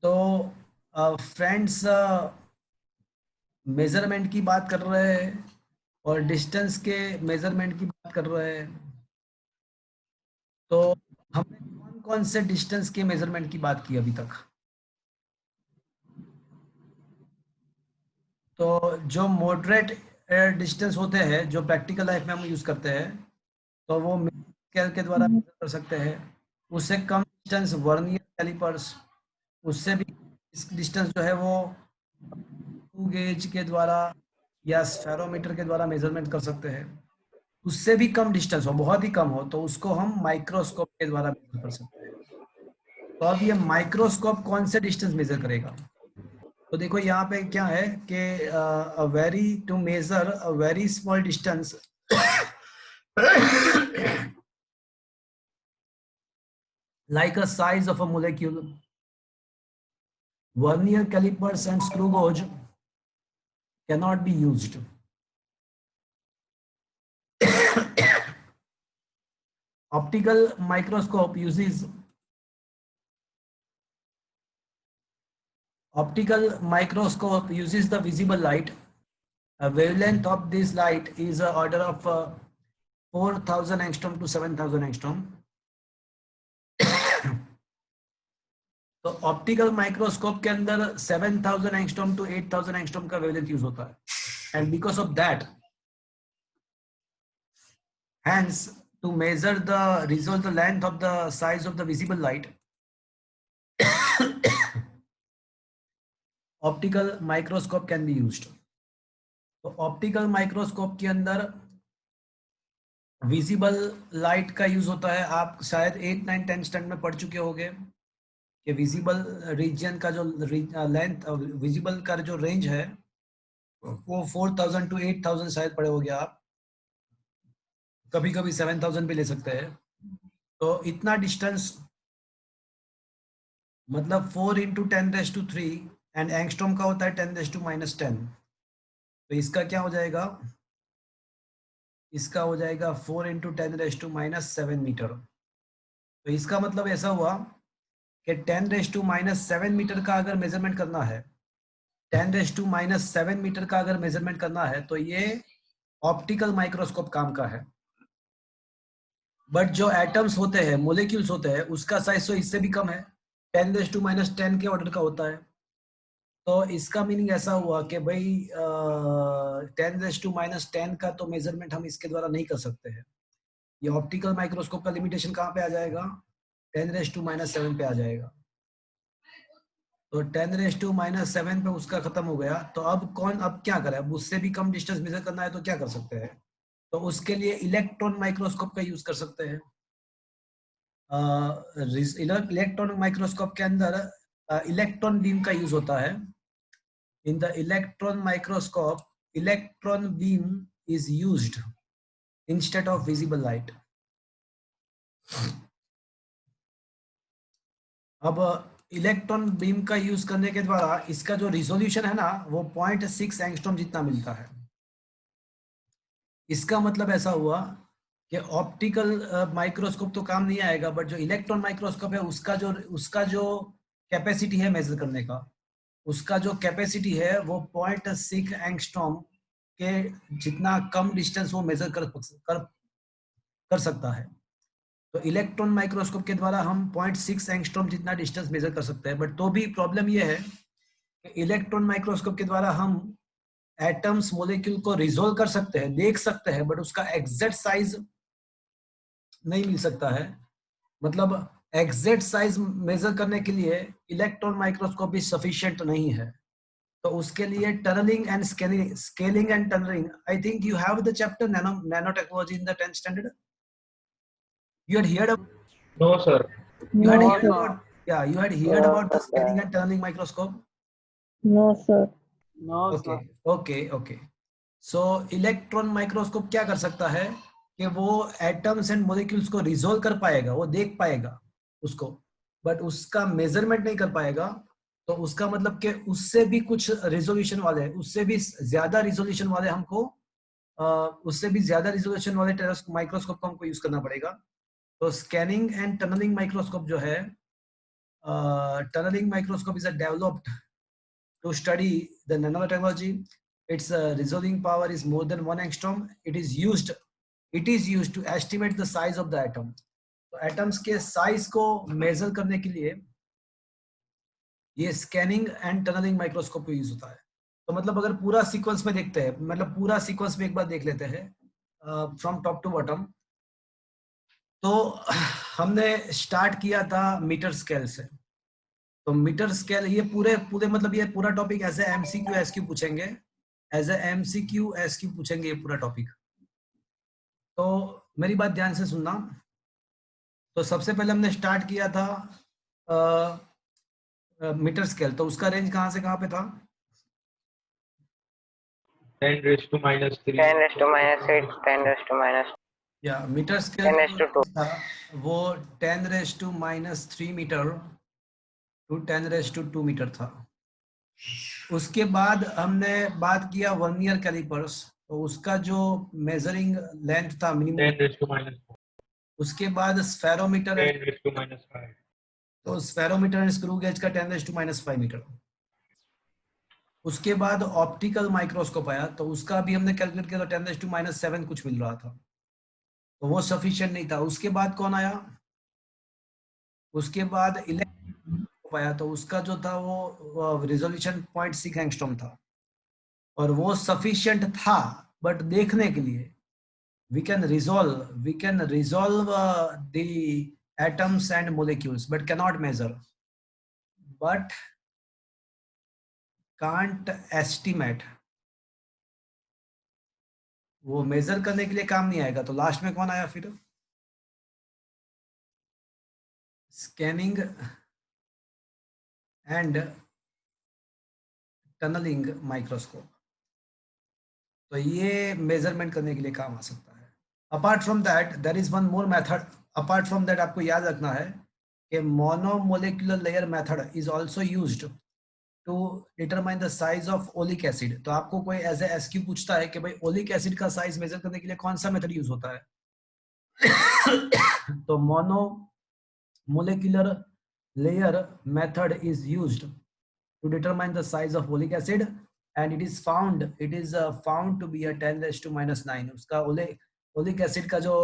तो फ्रेंड्स मेजरमेंट की बात कर रहे हैं और डिस्टेंस के मेजरमेंट की बात कर रहे हैं। तो हमने कौन कौन से डिस्टेंस के मेजरमेंट की बात की अभी तक? तो जो मॉडरेट डिस्टेंस होते हैं जो प्रैक्टिकल लाइफ में हम यूज करते हैं, तो वो स्केल के द्वारा मेजर कर सकते हैं। उससे कम डिस्टेंस वर्नियर कैलिपर्स, उससे भी डिस्टेंस जो है वो स्क्रू गेज के द्वारा या स्फेरोमीटर के द्वारा मेजरमेंट कर सकते हैं। उससे भी कम डिस्टेंस हो, बहुत ही कम हो, तो उसको हम माइक्रोस्कोप के द्वारा मेजर कर सकते हैं। तो अब ये माइक्रोस्कोप कौन से डिस्टेंस मेजर करेगा? तो देखो यहाँ पे क्या है कि to measure a very small distance like a size of a molecule, vernier calipers and screw gauge cannot be used. Optical microscope uses the visible light. A wavelength of this light is a order of 4000 angstrom to 7000 angstrom. तो optical microscope के अंदर 7000 angstrom to 8000 angstrom का wavelength use होता है। And because of that, hence to measure the result the length of the size of the visible light, optical microscope can be used. तो optical microscope के अंदर visible light का use होता है। आप शायद 8, 9, 10 स्टैंडर्ड में पढ़ चुके होंगे कि विजिबल रीजन का जो लेंथ, विजिबल का जो रेंज है वो 4000 टू 8000 शायद पढ़े होंगे आप, कभी कभी 7000 भी ले सकते हैं। तो इतना डिस्टेंस मतलब 4 इंटू 10⁻³ एंड एंगस्ट्रॉम का होता है 10⁻⁻10। तो इसका क्या हो जाएगा? इसका हो जाएगा 4 इंटू 10⁻⁻7 मीटर। तो इसका मतलब ऐसा हुआ कि 10⁻⁻7 मीटर का अगर मेजरमेंट करना है, 10⁻⁻7 मीटर का अगर मेजरमेंट करना है तो ये ऑप्टिकल माइक्रोस्कोप काम का है। बट जो एटम्स होते हैं, मोलिक्यूल्स होते हैं, उसका साइज तो इससे भी कम है, 10⁻10 के ऑर्डर का होता है। तो इसका मीनिंग ऐसा हुआ कि भाई 10⁻10 का तो मेजरमेंट हम इसके द्वारा नहीं कर सकते हैं। ये ऑप्टिकल माइक्रोस्कोप का लिमिटेशन कहाँ पे आ जाएगा? 10⁻7 पे आ जाएगा। तो 10⁻7 पे उसका खत्म हो गया। तो अब क्या करें? अब उससे भी कम डिस्टेंस मेजर करना है तो क्या कर सकते हैं? तो उसके लिए इलेक्ट्रॉन माइक्रोस्कोप का यूज कर सकते हैं। in the electron microscope, electron beam is used instead of visible light. अब इलेक्ट्रॉन बीम का यूज करने के द्वारा इसका जो रिजोल्यूशन है ना वो 0.6 एंगस्ट्रॉम जितना मिलता है। इसका मतलब ऐसा हुआ कि ऑप्टिकल माइक्रोस्कोप तो काम नहीं आएगा, बट जो इलेक्ट्रॉन माइक्रोस्कोप है उसका जो कैपेसिटी है मेजर करने का, उसका जो कैपेसिटी है वो 0.6 एंगस्ट्रॉम के जितना कम डिस्टेंस वो मेजर कर सकता है। तो इलेक्ट्रॉन माइक्रोस्कोप के द्वारा हम 0.6 एंगस्ट्रॉम जितना डिस्टेंस मेजर कर सकते हैं, बट तो भी प्रॉब्लम ये है कि इलेक्ट्रॉन माइक्रोस्कोप के द्वारा हम एटम्स मॉलिक्यूल को रिजोल्व कर सकते हैं, देख सकते हैं, बट उसका एग्जैक्ट साइज नहीं मिल सकता है। मतलब एग्जैक्ट साइज मेजर करने के लिए इलेक्ट्रॉन माइक्रोस्कोप भी सफिशिएंट नहीं है। तो उसके लिए tunnelling and scaling and tunnelling, I think you have the chapter nano technology in the 10th standard. You had heard about, No, sir. you had No, heard sir. about, yeah, you had heard about the scanning and tunneling microscope. No, sir. No, Okay, okay. So electron microscope क्या कर सकता है कि वो atoms and molecules को resolve कर पाएगा, वो देख पाएगा उसको, but उसका measurement नहीं कर पाएगा। तो उसका मतलब कि उससे भी कुछ resolution वाले, उससे भी ज्यादा resolution वाले हमको उससे भी ज्यादा resolution वाले माइक्रोस्कोप को हमको यूज करना पड़ेगा। तो स्कैनिंग एंड टनलिंग माइक्रोस्कोप जो है, tunnelling microscope is developed to study the nanotechnology. It's resolving power is more than 1 angstrom. It is used to estimate the size of the atom. तो atoms के size को measure करने के लिए ये scanning and tunnelling microscope को use होता है। तो मतलब अगर पूरा सीक्वेंस में देखते हैं, मतलब पूरा सीक्वेंस में एक बार देख लेते हैं फ्रॉम टॉप टू बॉटम। तो हमने स्टार्ट किया था मीटर स्केल से। तो मीटर स्केल ये पूरे मतलब ये पूरा topic as a MCQ SQ पूछेंगे, एज ए एमसीक्यू एसक्यू पूछेंगे ये पूरा टॉपिक। तो मेरी बात ध्यान से सुनना। तो सबसे पहले हमने स्टार्ट किया था मीटर स्केल। तो उसका रेंज कहाँ से कहाँ पे था? 10 raised to minus 3. 10 raised to minus 6, 10 raised to minus या मीटर स्केल 10 raised to 2. था वो 10 raised to minus 3 metre to 10 raised to 2 metre था। उसके बाद हमने बात किया वर्नियर कैलिपर्स। तो उसका जो मेजरिंग लेंथ था मिनिमम 10 raised to minus 4. उसके बाद स्फेरोमीटर 10 raised to minus 5. तो स्फेरोमीटर एंड स्क्रू गेज का 10 raised to minus 5 मीटर। उसके बाद ऑप्टिकल माइक्रोस्कोप आया। तो उसका भी हमने कैलकुलेट किया तो 10 raised to minus 7 कुछ मिल रहा था। तो वो सफिशिएंट नहीं था। उसके बाद कौन आया? उसके बाद इलेक्ट्रॉन आया। तो उसका जो था वो रिजोल्यूशन 0.6 एंगस्ट्रॉम था और वो सफिशिएंट था, बट देखने के लिए we can resolve the atoms and molecules but cannot measure, but can't estimate। वो मेजर करने के लिए काम नहीं आएगा। तो लास्ट में कौन आया फिर? Scanning and tunnelling microscope. तो ये मेजरमेंट करने के लिए काम आ सकता है। Apart from that there is one more method. Apart from that आपको याद रखना है कि monomolecular layer method is also used to determine the size of oleic acid. तो आपको कोई एज ए एसक्यू पूछता है कि भाई ओलिक एसिड का साइज मेजर करने के लिए कौन सा मेथड यूज होता है? तो monomolecular layer method is used to determine the size of folic acid, and it is found to be a 10 raised to minus 9। उसका ओलिक एसिड का जो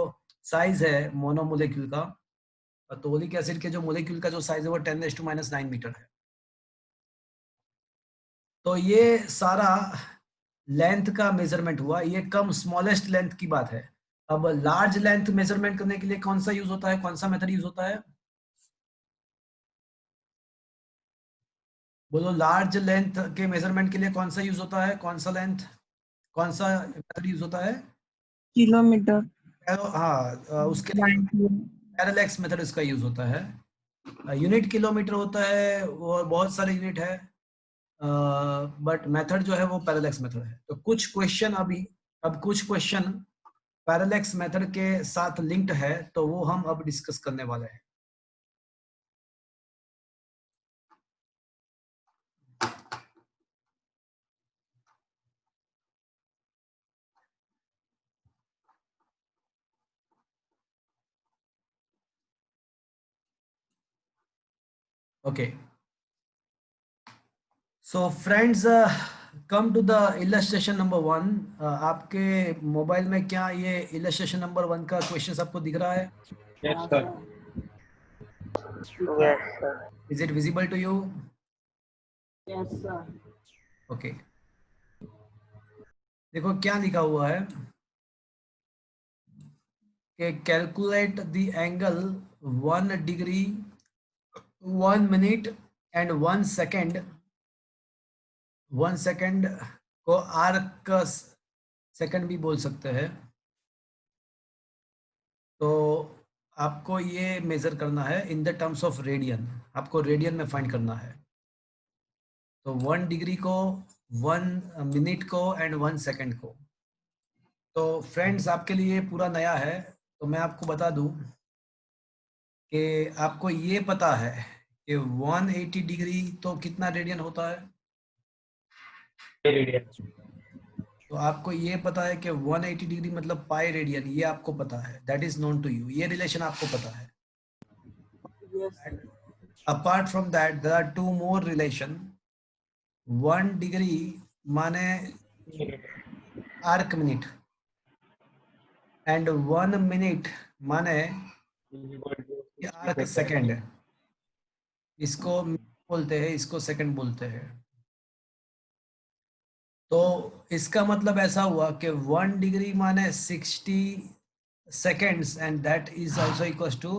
साइज है मोनोमोलेक्यूल का, तो ओलिक एसिड के जो मोलेक्यूल का जो साइज है वो 10 raised to minus 9 मीटर है। तो ये सारा लेंथ का मेजरमेंट हुआ। ये कम स्मॉलेस्ट लेंथ की बात है। अब लार्ज लेंथ मेजरमेंट करने के लिए कौन सा यूज होता है, कौन सा मेथड यूज होता है? बोलो, लार्ज लेंथ के मेजरमेंट के लिए कौन सा यूज होता है? कौन सा मेथड यूज होता है? किलोमीटर। हाँ, उसके लिए पैरेलैक्स मेथड इसका यूज होता है। यूनिट किलोमीटर होता है और बहुत सारे यूनिट है। बट मेथड जो है वो पैरेलैक्स मेथड है। तो कुछ क्वेश्चन अब कुछ क्वेश्चन पैरेलैक्स मेथड के साथ लिंक्ड है, तो वो हम अब डिस्कस करने वाले हैं। Okay. So friends, come to the illustration number 1. आपके मोबाइल में क्या ये illustration number 1 का क्वेश्चन आपको दिख रहा है? Yes, sir. Yes, sir. Is it visible to you? Yes, sir. Okay. देखो क्या लिखा हुआ है कि calculate the angle 1 degree 1 minute and 1 second. 1 second को आर्क सेकेंड भी बोल सकते हैं। तो आपको ये मेजर करना है in the terms of radian, आपको रेडियन में फाइंड करना है। तो 1 डिग्री को, 1 मिनट को एंड 1 सेकेंड को। तो फ्रेंड्स आपके लिए पूरा नया है, तो मैं आपको बता दूं कि आपको ये पता है कि 180 डिग्री तो कितना रेडियन होता है। Meridian. तो आपको ये पता है कि 180 डिग्री मतलब पाई रेडियन, ये आपको पता है, that is known to you, ये रिलेशन आपको पता है। Apart from that there are 2 more relation. 1 degree माने आर्क मिनट एंड 1 मिनट माने आर्क सेकेंड। इसको बोलते हैं, इसको सेकंड बोलते हैं। तो इसका मतलब ऐसा हुआ कि 1 डिग्री माने 60 seconds and that is also equals to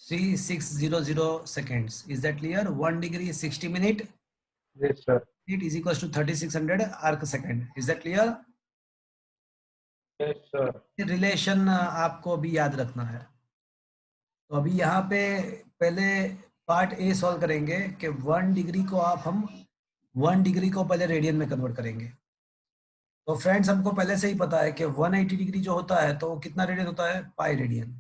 3600 seconds. Is that clear? 1 degree is 60 minute. Yes, sir. It is equals to 3600 arc second. Is that clear? Yes, sir. Relation आपको अभी याद रखना है। तो अभी यहाँ पे पहले पार्ट ए सॉल्व करेंगे कि 1 डिग्री को हम 1 डिग्री को पहले रेडियन में कन्वर्ट करेंगे। तो फ्रेंड्स हमको पहले से ही पता है कि 180 डिग्री जो होता है तो कितना रेडियन होता है, पाई रेडियन।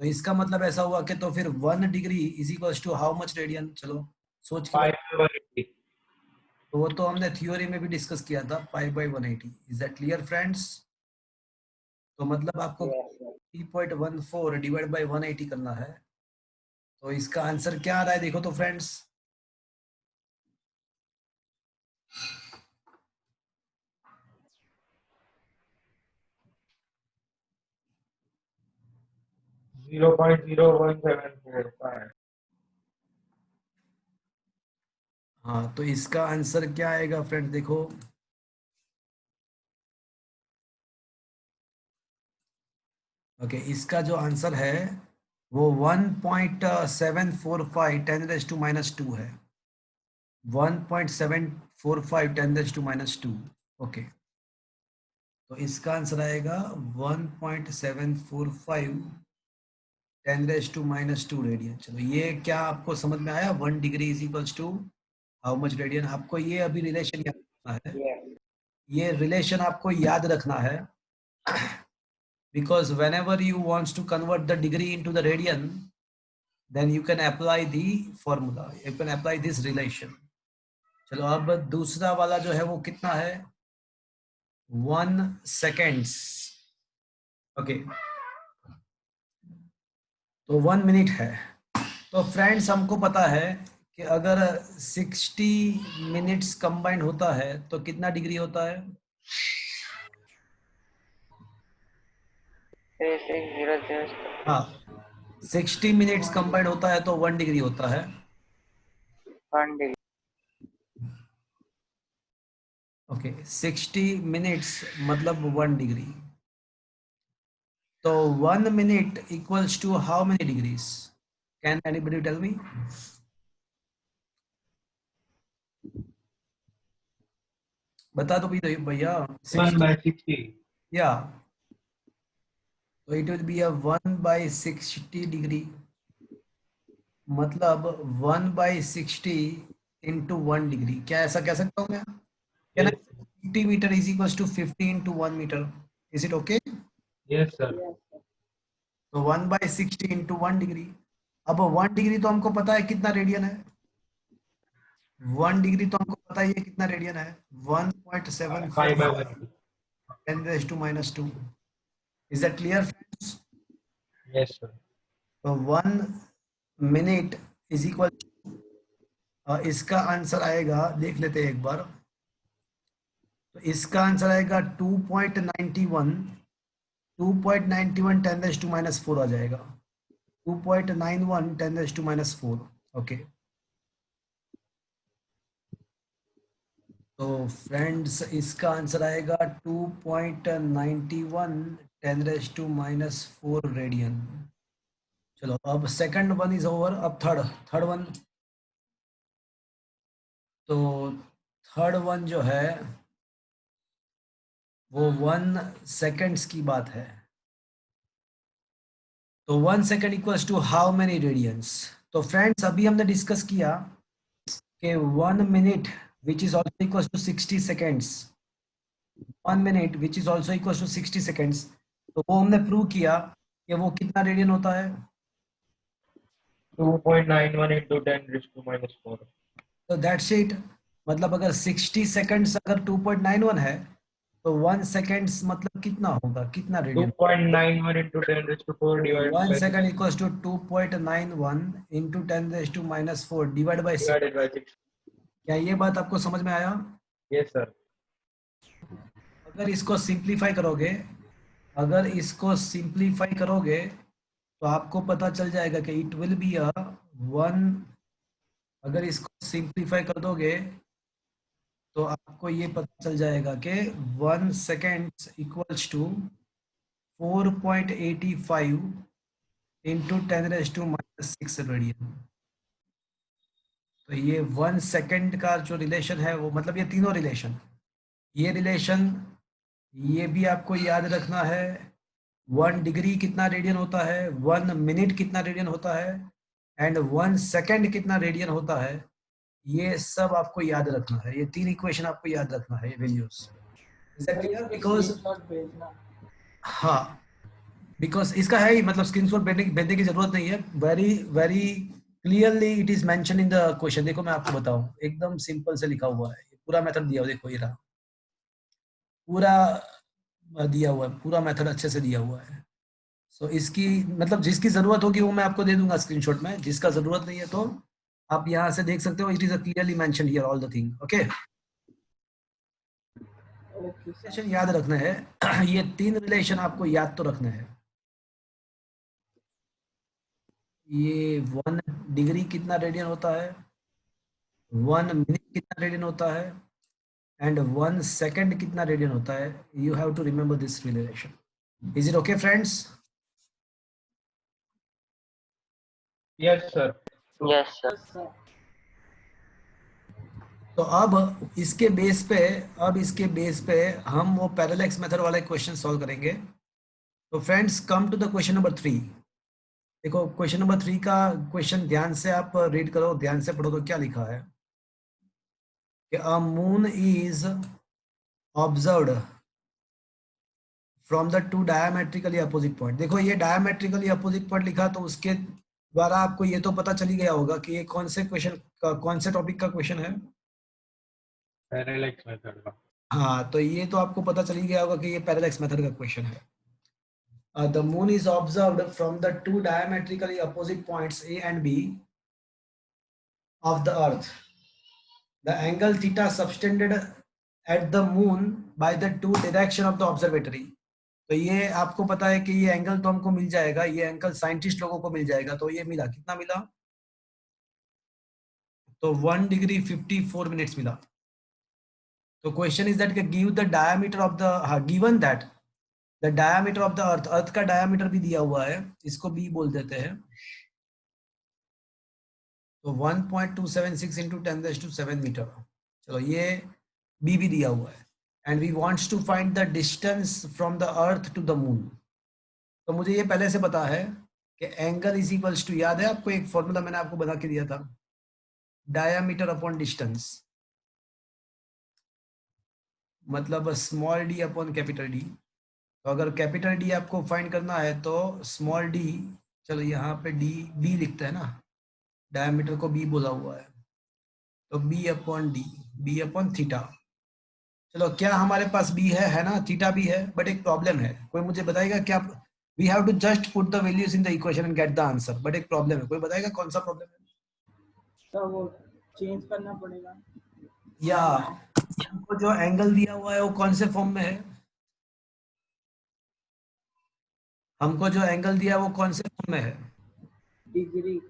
तो इसका मतलब ऐसा हुआ कि तो फिर 1 degree is equals to how much radian. चलो सोच के, Pi by 180. तो वो तो हमने थ्योरी में भी डिस्कस किया था, pi by 180। Is that clear friends? तो मतलब आपको 3.14 डिवाइड बाई 180 करना है। तो इसका आंसर क्या आ रहा है देखो तो फ्रेंड्स, Zero point 01745. हाँ तो इसका आंसर क्या आएगा फ्रेंड देखो, ओके इसका जो आंसर है वो 1.745 10⁻² है। 1.745 10⁻²। ओके तो इसका आंसर आएगा 1.745 10⁻² रेडियन। चलो ये क्या आपको समझ में आया? 1 degree is equals to how much radian. आपको ये अभी रिलेशन याद रखना है, ये रिलेशन आपको याद रखना है, because whenever you wants to convert the degree into the radian, then you can apply the formula, you can apply this relation. चलो अब दूसरा वाला जो है वो कितना है, 1 seconds। ओके तो 1 मिनट है। तो फ्रेंड्स हमको पता है कि अगर 60 मिनट्स कंबाइंड होता है तो कितना डिग्री होता है? 3600. हाँ 60 मिनट्स कंबाइंड होता है तो 1 डिग्री होता है। 1 degree. ओके 60 मिनट्स मतलब 1 डिग्री। तो 1 minute equals to how many degrees? Can anybody tell me? बता दो भैया। 1 by 60. या तो it will be a 1/60 degree, मतलब 1/60 into 1 degree. क्या ऐसा कह सकता हूँ मैं? Can I Yes. say 50 meter is equals to 50 into 1 meter? Is it okay? Yes, sir. Yes, sir. तो 1 by 60 into 1 degree. अब 1 डिग्री तो हमको पता है कितना रेडियन है. 1 डिग्री तो हमको पता ही है कितना रेडियन है. 1.74 5 by 1. 10 raised to minus 2. Is that clear, friends? Yes, sir. तो 1 minute is equal इसका आंसर आएगा, देख लेते हैं एक बार. तो इसका आंसर आएगा 2.91 10 raised to minus 4 आ जाएगा. 2.91 10 raised to minus 4. ओके. तो फ्रेंड्स इसका आंसर आएगा 2.91 10 raised to minus 4 रेडियन. चलो अब सेकंड वन इज ओवर. अब थर्ड वन. तो थर्ड वन जो है वो 1 सेकेंड्स की बात है. तो 1 second equals to how many radians. तो फ्रेंड्स अभी हमने डिस्कस किया कि 1 minute which is also equals to 60 seconds. 1 minute which is also equals to 60 seconds. तो वो हमने प्रूव किया कि वो कितना रेडियन होता है. 2.91 into 10 raised to minus 4. तो दैट्स इट. मतलब अगर 60 सेकेंड्स अगर 2.91 है तो 1 सेकेंड्स मतलब कितना होगा, कितना radian. 2.91 into 10 raised to 4 divided 1 by second equals to 2.91 into 10 raised to minus 4 divided by 6. divided by 6. क्या ये बात आपको समझ में आया? Yes, sir. अगर इसको सिंप्लीफाई करोगे तो आपको पता चल जाएगा कि इट विल बी अ 1. अगर इसको सिंप्लीफाई कर दोगे तो आपको ये पता चल जाएगा कि 1 second equals to 4.85 into 10 raised to minus 6 radian. तो ये 1 सेकेंड का जो रिलेशन है वो मतलब ये तीनों रिलेशन, ये रिलेशन ये भी आपको याद रखना है. 1 डिग्री कितना रेडियन होता है, 1 मिनट कितना रेडियन होता है एंड 1 सेकेंड कितना रेडियन होता है. ये सब आपको याद रखना है. ये 3 इक्वेशन आपको याद रखना है, ये values. Is that clear? Because Screenshot भेजना. हाँ, बिकॉज इसका है ही मतलब स्क्रीनशॉट भेजने की जरूरत नहीं है. Very very clearly it is mention in the question. देखो मैं आपको बताऊं, एकदम सिंपल से लिखा हुआ है. पूरा मेथड दिया हुआ, देखो ये रहा, पूरा दिया हुआ है, पूरा मेथड अच्छे से दिया हुआ है. सो इसकी मतलब जिसकी जरूरत होगी वो मैं आपको दे दूंगा स्क्रीनशॉट में. जिसका जरूरत नहीं है तो आप यहाँ से देख सकते हो. It is clearly mention here all the thing. Okay, Okay, sir. Relation याद रखना है. ये 3 रिलेशन आपको याद तो रखना है. ये 1 डिग्री कितना रेडियन होता है, 1 मिनट कितना रेडियन होता है एंड 1 सेकेंड कितना रेडियन होता है. You have to remember this relation. Is it okay friends? Yes, sir. Yes, sir. Yes, sir. तो अब इसके बेस पे हम वो पैरेलल मेथड वाले क्वेश्चन सॉल्व करेंगे. तो friends come to the question number 3. देखो क्वेश्चन नंबर 3 का क्वेश्चन ध्यान से आप रीड करो, ध्यान से पढ़ो. तो क्या लिखा है कि a moon is observed from the 2 diametrically opposite point. देखो ये डायमेट्रिकली अपोजिट पॉइंट लिखा तो उसके द्वारा आपको ये तो पता चली गया होगा कि ये कौन से टॉपिक का क्वेश्चन है. Parallax method. हाँ, तो ये तो आपको पता चली गया होगा कि ये पैरेलल मेथड का क्वेश्चन है. The moon is observed from the 2 diametrically opposite points A and B of the earth. The angle theta subtended at the moon by the 2 direction of the observatory. तो ये आपको पता है कि ये angle तो हमको मिल जाएगा, ये एंगल साइंटिस्ट लोगों को मिल जाएगा. तो ये मिला, कितना मिला? तो 1 डिग्री 54 मिनट्स मिला. तो question is that give the diameter of the given that the diameter of the अर्थ का डायमीटर भी दिया हुआ है, इसको बी बोल देते हैं. तो 1.276 into 10 raised to 7 मीटर. चलो ये बी भी दिया हुआ है. And we wants to find the distance from the earth to the moon. तो मुझे ये पहले से पता है कि एंगल इज इक्वल्स टू, याद है आपको एक फॉर्मूला मैंने आपको बना के दिया था, डायामीटर अपॉन डिस्टेंस, मतलब small D upon capital D. तो अगर कैपिटल डी आपको फाइंड करना है तो स्मॉल डी, चलो यहाँ पे डी बी लिखते हैं ना, डायमीटर को बी बोला हुआ है, तो B upon D, B upon theta. चलो क्या हमारे पास बी है ना, थीटा भी है, बट एक प्रॉब्लम है। कोई मुझे बताएगा क्या? We have to just put the values in the equation and get the answer, but एक प्रॉब्लम है। कोई बताएगा कौन सा प्रॉब्लम है? तो वो चेंज करना पड़ेगा। या हमको जो एंगल दिया हुआ है वो कौन से फॉर्म में है? हमको जो एंगल दिया है वो कौन से फॉर्म में है? Degree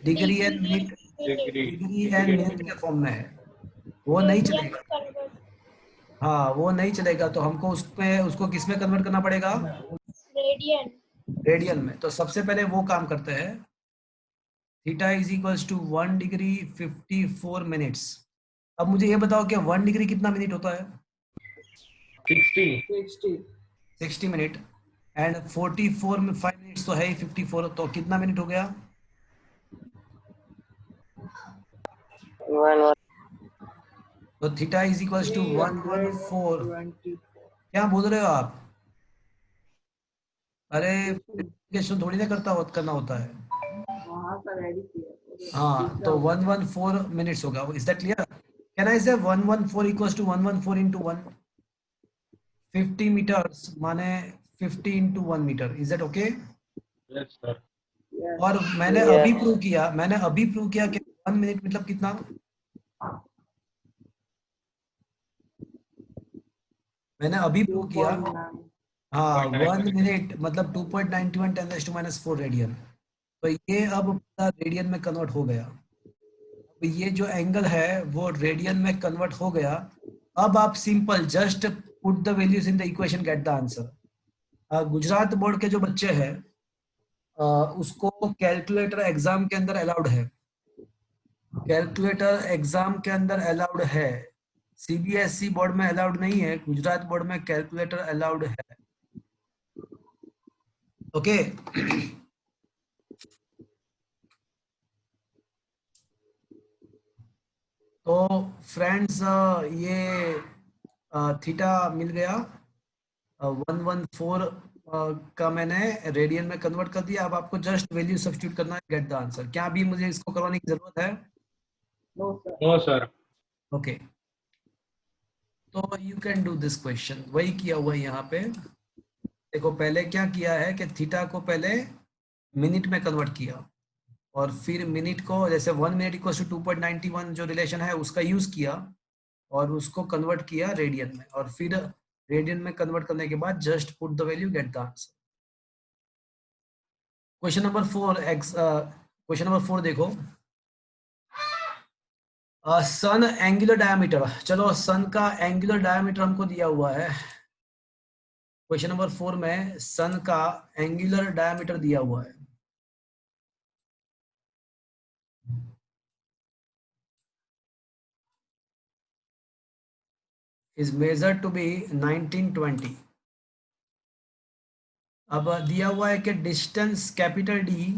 degree and minute, degree degree and minute के फॉर्म में है, वो नहीं चलेगा। हाँ वो नहीं चलेगा, तो हमको उसको किस में कन्वर्ट करना पड़ेगा? रेडियन। रेडियन में। तो सबसे पहले वो काम करते हैं। Theta is equals to 1 degree 54 minutes. अब मुझे ये बताओ कि 1 डिग्री कितना मिनट होता है? 60 60 मिनट। एंड 44 में 5 मिनट्स तो है ही, 54, तो कितना मिनट हो गया? 1 तो थीटा इज इक्वल्स टू 114। 20 क्या बोल रहे हो आप? अरे कैलकुलेशन थोड़ी ना करना होता है। वहाँ का रेडी किया। हाँ तो 114 मिनट्स होगा। Is that clear? Can I से 114 इक्वल्स टू 114 इंटू 1? 50 मीटर्स माने 50 into 1 metre. Is that okay? Yes sir. और मैंने Yes. अभी प्रूव किया कि 1 मिनट मतलब कितना? मैंने अभी प्रूव किया। 2.9 हाँ 1 2.9 मिनट मतलब 2.91 10⁻⁴ रेडियन। तो ये अब पूरा रेडियन में कन्वर्ट हो गया। अब ये जो एंगल है वो रेडियन में कन्वर्ट हो गया। अब आप simple just put the values in the equation, gate the answer. Gujarat board के जो बच्चे हैं उसको कैलकुलेटर एग्जाम के अंदर अलाउड है, कैलकुलेटर एग्जाम के अंदर अलाउड है। सीबीएसई बोर्ड में अलाउड नहीं है, गुजरात बोर्ड में कैलकुलेटर अलाउड है। ओके तो फ्रेंड्स ये थीटा मिल गया 114 का मैंने रेडियन में कन्वर्ट कर दिया। अब आपको जस्ट वैल्यू सब्स्टिट्यूट करना है, गेट द आंसर। क्या अभी मुझे इसको करवाने की जरूरत है? No sir. No sir. Okay तो you can do this question. वही किया हुआ है यहाँ पे। देखो पहले क्या किया है कि थीटा को पहले मिनट में कन्वर्ट किया, और फिर मिनट को जैसे 1 मिनट इक्वल टू 2.91 जो रिलेशन है उसका यूज किया, और उसको कन्वर्ट किया रेडियन में, और फिर रेडियन में कन्वर्ट करने के बाद just put the value, gate the answer. Question number 4 देखो। सन एंगुलर डायमीटर, चलो सन का एंगुलर डायमीटर हमको दिया हुआ है। क्वेश्चन नंबर 4 में सन का एंगुलर डायमीटर दिया हुआ है। Is measured to be 1920। अब दिया हुआ है कि distance capital D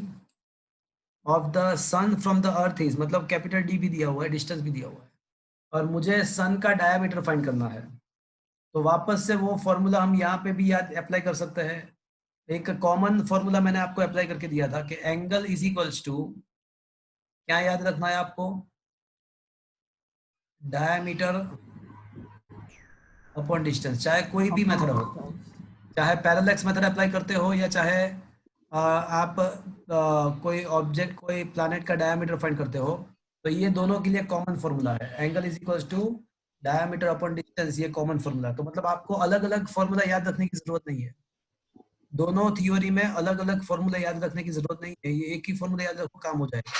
of the sun from the earth is, मतलब कैपिटल डी भी दिया हुआ है, डिस्टेंस भी दिया हुआ है, और मुझे सन का डायमीटर फाइंड करना है। तो वापस से वो फॉर्मूला हम यहाँ पे भी याद अप्लाई कर सकते हैं। एक कॉमन फॉर्मूला मैंने आपको अप्लाई करके दिया था कि एंगल इज इक्वल्स टू, क्या याद रखना है आपको? Diameter upon distance. चाहे कोई भी मेथड हो, चाहे पैरेलैक्स मेथड अप्लाई करते हो, या चाहे आप कोई ऑब्जेक्ट, कोई प्लैनेट का डायमीटर फाइंड करते हो, तो ये दोनों के लिए कॉमन फॉर्मूला है। Angle is equals to diameter upon distance, ये कॉमन फॉर्मूला है। तो मतलब आपको अलग अलग फॉर्मूला याद रखने की जरूरत नहीं है। दोनों थ्योरी में अलग अलग फॉर्मूला याद रखने की जरूरत नहीं है, ये एक ही फॉर्मूला याद रखो, काम हो जाएगा।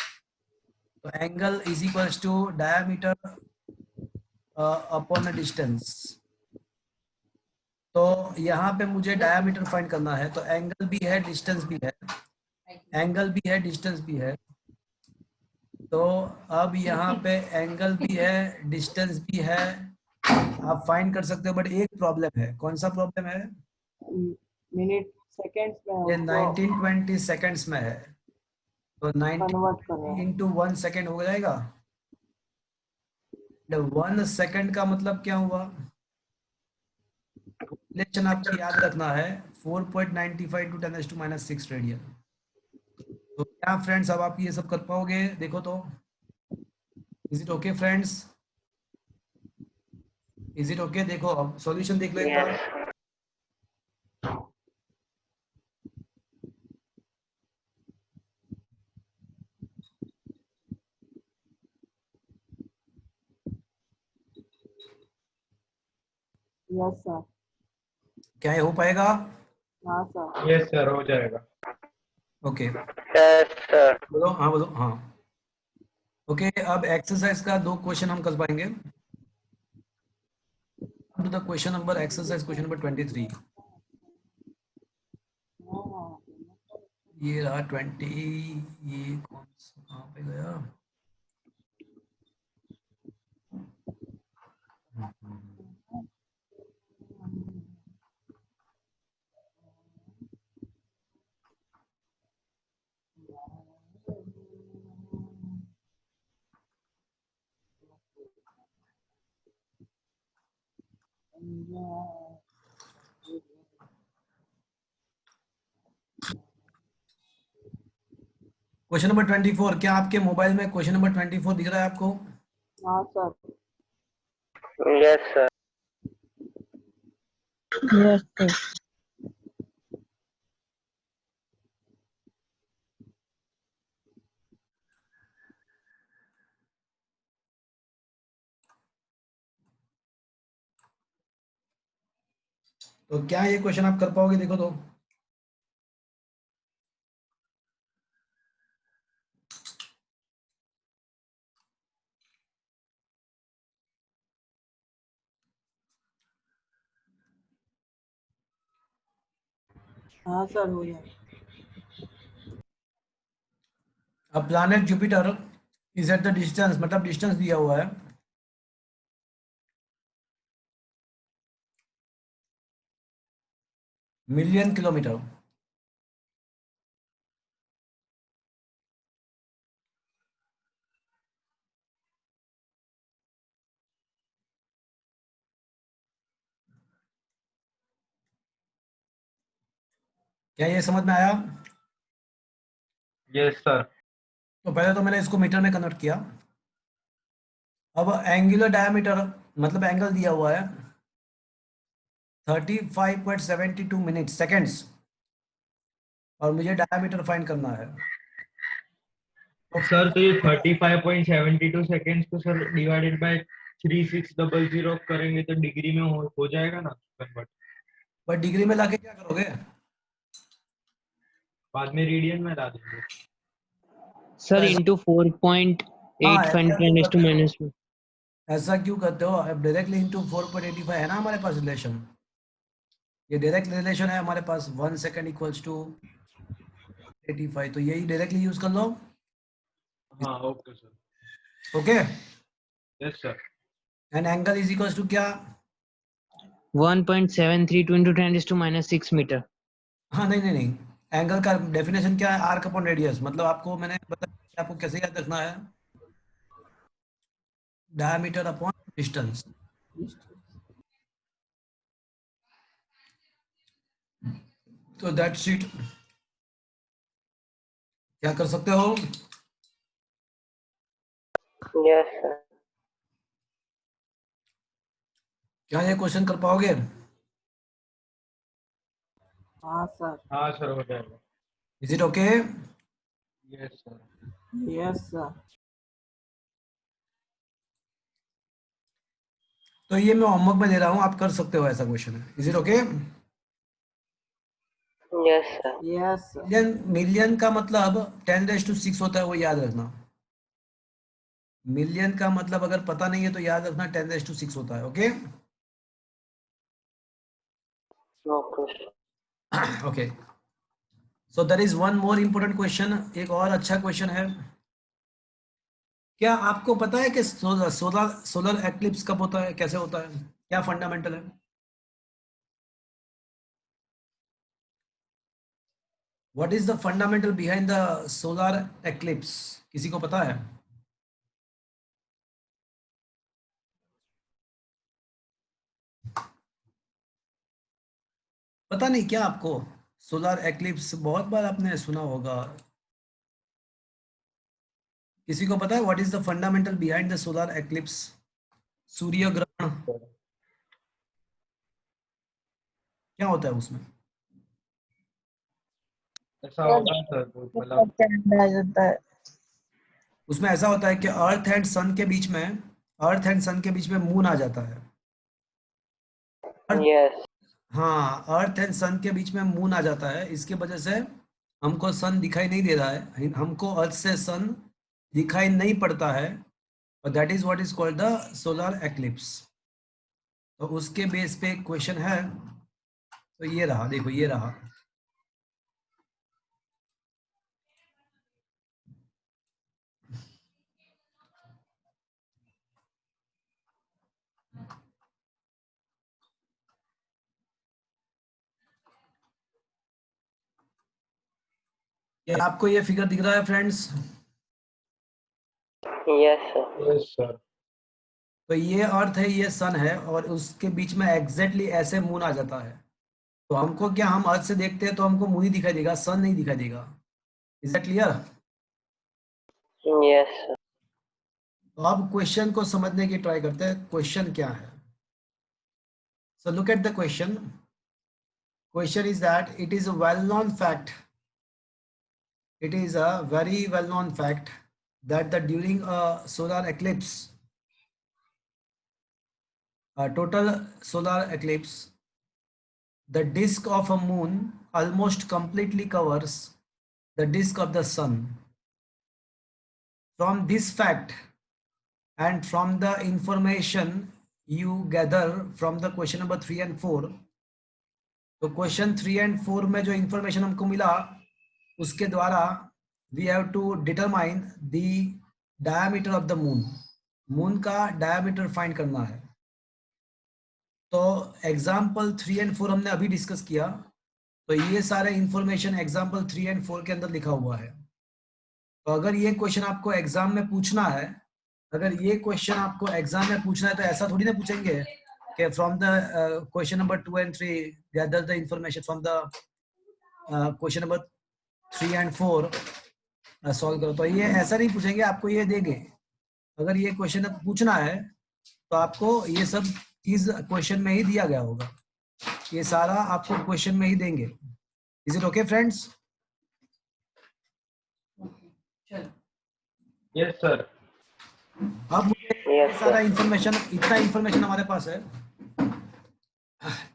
तो angle is equals to diameter upon distance. तो यहाँ पे मुझे डायमीटर फाइंड करना है, तो एंगल भी है डिस्टेंस भी है, एंगल भी है डिस्टेंस भी है। तो अब यहाँ पे एंगल भी है डिस्टेंस भी है, आप फाइंड कर सकते हो, बट एक प्रॉब्लम है। कौन सा प्रॉब्लम है? मिनट सेकंड्स में ये हमको 1920 सेकंड्स में है, तो 90 कन्वर्ट करना है। इंटू 1 सेकेंड हो जाएगा। 1 सेकंड का मतलब क्या हुआ? रिलेशन आपको याद रखना है 4.95 टू 10⁻⁻6 रेडियन। तो क्या फ्रेंड्स अब आप ये सब कर पाओगे? देखो तो, is it okay friends? Is it okay? देखो अब सॉल्यूशन देख लो एक बार। Yes. Yes, sir. क्या ये हो पाएगा? हाँ सर। यस सर, हो जाएगा। Okay, Yes, sir. बोलो हाँ, बोलो हाँ। ओके, अब एक्सरसाइज का 2 क्वेश्चन हम कर पाएंगे। To the question number exercise question number 23। हाँ, ये रहा 20, ये कौन सा कहाँ पे गया? क्वेश्चन नंबर 24, क्या आपके मोबाइल में क्वेश्चन नंबर 24 दिख रहा है आपको? हाँ sir. Yes, sir. Yes, sir. तो क्या ये क्वेश्चन आप कर पाओगे? देखो तो। हाँ सर, हो जाए। अब planet Jupiter is at the distance, मतलब डिस्टेंस दिया हुआ है मिलियन किलोमीटर। क्या ये समझ में आया? Yes sir. तो पहले तो मैंने इसको मीटर में कन्वर्ट किया। अब एंगुलर डायमीटर मतलब एंगल दिया हुआ है 35.72 मिनट सेकेंड्स, और मुझे डायमीटर फाइंड करना है। तो सर तो ये 35.72 सेकेंड्स को सर डिवाइडेड बाय 3600 करेंगे तो डिग्री में हो जाएगा ना कन्वर्ट? पर डिग्री में लाके क्या करोगे? बाद में रेडियन में ला देंगे। सर ऐसा- इंटू 4.85 ऐसा क्यों 10 करते to हो? minus 2। ऐसा क्यों करते हो? अब डायरेक्टली इंटू 4.85 है ना हमारे पास रिलेशन। ये डायरेक्ट रिलेशन है हमारे पास, 1 सेकेंड इक्वल्स टू 85, तो यही डायरेक्टली यूज कर लो। हाँ okay sir. Okay, yes sir. And angle is equals to क्या? 1.732 into 10 to minus 6 मीटर। हाँ नहीं नहीं नहीं, एंगल का डेफिनेशन क्या है? आर्क अपॉन रेडियस, मतलब आपको मैंने बताया आपको कैसे याद रखना है, डायमीटर अपॉन डिस्टेंस। तो दैट्स इट। क्या कर सकते हो? Yes, sir. क्या ये क्वेश्चन कर पाओगे? हाँ सर। हाँ सर, हो जाएगा। Is it okay? Yes sir. Yes, sir. तो ये मैं होमवर्क में दे रहा हूँ, आप कर सकते हो, ऐसा क्वेश्चन है। Is it okay? Yes, sir. Yes, sir. Million, million का मतलब 10⁻6 होता है, वो याद रखना। मिलियन का मतलब अगर पता नहीं है तो याद रखना 10⁻6 होता है। Okay Okay, sir. Okay, so there is one more important question, एक और अच्छा क्वेश्चन है। क्या आपको पता है कि सोलर सोलर सोलर एक्लिप्स कब होता है, कैसे होता है, क्या फंडामेंटल है? What is the fundamental behind the solar eclipse? किसी को पता है? पता नहीं क्या आपको सोलर एक्लिप्स बहुत बार आपने सुना होगा। किसी को पता है what is the fundamental behind the solar eclipse? सूर्य ग्रहण क्या होता है उसमें? ऐसा होगा सर, मतलब उसमें ऐसा होता है कि अर्थ एंड सन के बीच में, अर्थ एंड सन के बीच में मून आ जाता है। Yes. हाँ, अर्थ एंड सन के बीच में मून आ जाता है, इसके वजह से हमको सन दिखाई नहीं दे रहा है, हमको अर्थ से सन दिखाई नहीं पड़ता है, और that is what is called the solar eclipse. तो उसके बेस पे एक क्वेश्चन है, तो ये रहा, देखो ये रहा। ये आपको ये फिगर दिख रहा है friends? Yes, sir. Yes sir. तो ये अर्थ है, ये सन है, और उसके बीच में एग्जैक्टली ऐसे मून आ जाता है। तो हमको क्या, हम अर्थ से देखते हैं तो हमको मून ही दिखाई देगा, सन नहीं दिखाई देगा। Is that clear? Yes, sir. तो अब क्वेश्चन को समझने की ट्राई करते हैं, क्वेश्चन क्या है। So look at the question. Question is that it is a well known fact, it is a very well known fact that during a solar eclipse, a total solar eclipse, the disk of a moon almost completely covers the disk of the sun. From this fact and from the information you gather from the question number 3 and 4, तो question 3 and 4 में जो information हमको मिला उसके द्वारा we have to determine the diameter of the moon. Moon का diameter find करना है। तो एग्जाम्पल 3 and 4 हमने अभी डिस्कस किया, तो ये सारे इंफॉर्मेशन एग्जाम्पल 3 and 4 के अंदर लिखा हुआ है। तो अगर ये क्वेश्चन आपको एग्जाम में पूछना है, अगर ये क्वेश्चन आपको एग्जाम में पूछना है, तो ऐसा थोड़ी ना पूछेंगे कि from the question number 2 and 3 gather the information from the question number 3 and 4 solve करो। तो ये ऐसा नहीं पूछेंगे, आपको ये देंगे। अगर ये क्वेश्चन पूछना है तो आपको ये सब चीज क्वेश्चन में ही दिया गया होगा, ये सारा आपको क्वेश्चन में ही देंगे। Is it okay friends? Yes sir. अब मुझे Yes, sir. सारा इंफॉर्मेशन, इतना इंफॉर्मेशन हमारे पास है,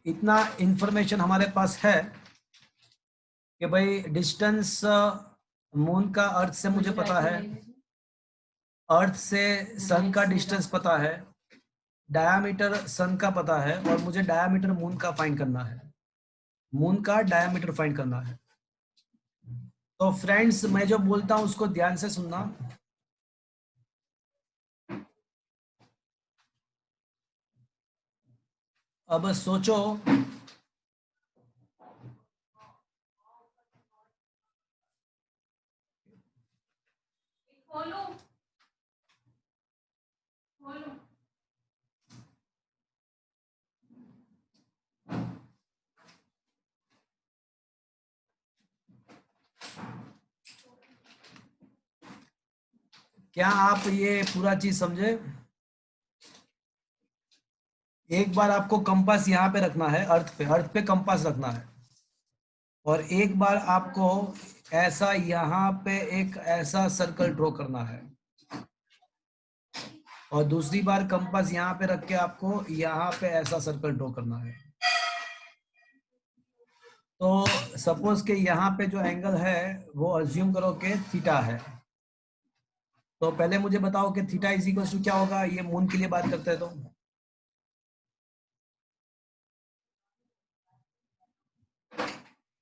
इतना इंफॉर्मेशन हमारे पास है कि भाई डिस्टेंस मून का अर्थ से मुझे पता है, अर्थ से सन का डिस्टेंस पता है, डायामीटर सन का पता है, और मुझे डायामीटर मून का फाइंड करना है, मून का डायामीटर फाइंड करना है। तो फ्रेंड्स मैं जो बोलता हूं उसको ध्यान से सुनना। अब सोचो क्या आप ये पूरा चीज समझे? एक बार आपको कंपास यहाँ पे रखना है, अर्थ पे कंपास रखना है, और एक बार आपको ऐसा यहाँ पे एक ऐसा सर्कल ड्रॉ करना है, और दूसरी बार कंपास यहाँ पे रख के आपको यहाँ पे ऐसा सर्कल ड्रॉ करना है। तो सपोज के यहाँ पे जो एंगल है वो अज्यूम करो कि थीटा है। तो पहले मुझे बताओ कि थीटा इज इक्वल टू क्या होगा, ये मून के लिए बात करते हैं। तो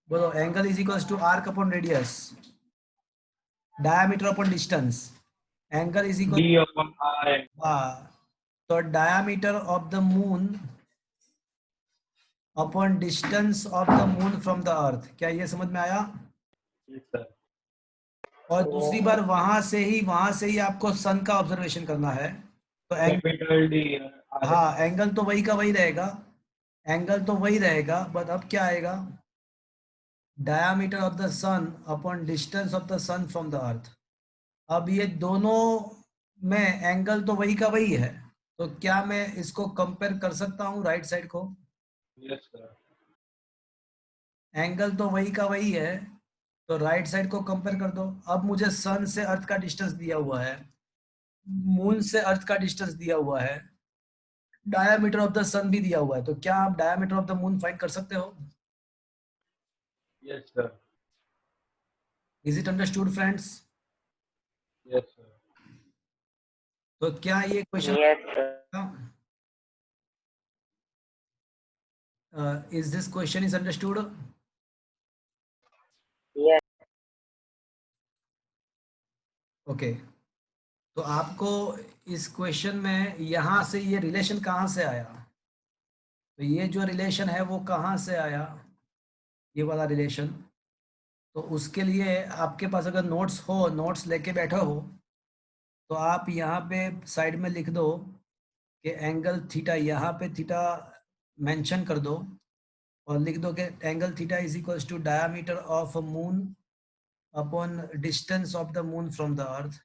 बोलो, angle is equal to arc upon radius, diameter upon distance, angle is equal D upon R. तो diameter of the moon upon distance of the moon from the earth. क्या ये समझ में आया? Yes sir. और दूसरी बार वहां से ही आपको सन का ऑब्जर्वेशन करना है। तो कैपिटल डी। हाँ, एंगल तो वही का वही रहेगा, एंगल तो वही रहेगा, बट अब क्या आएगा, diameter of the sun upon distance of the sun from the earth. अब ये दोनों में एंगल तो वही का वही है, तो क्या मैं इसको कंपेयर कर सकता हूँ राइट साइड को? Yes sir. एंगल तो वही का वही है, तो राइट साइड को कंपेयर कर दो। अब मुझे सन से अर्थ का डिस्टेंस दिया हुआ है, मून से अर्थ का डिस्टेंस दिया हुआ है, डायामीटर ऑफ द सन भी दिया हुआ है, तो क्या आप diameter of the moon find कर सकते हो? Yes sir. Is it understood friends? Yes sir. तो क्या ये question Yes, sir. Is this question is understood? Yes. Okay, तो आपको इस क्वेश्चन में यहाँ से ये रिलेशन कहाँ से आया? तो ये जो रिलेशन है वो कहाँ से आया, ये वाला रिलेशन? तो उसके लिए आपके पास अगर नोट्स हो, नोट्स लेके बैठे हो, तो आप यहाँ पे साइड में लिख दो कि एंगल थीटा, यहाँ पे थीटा मेंशन कर दो और लिख दो कि angle theta is equals to diameter of moon upon distance of the moon from the earth,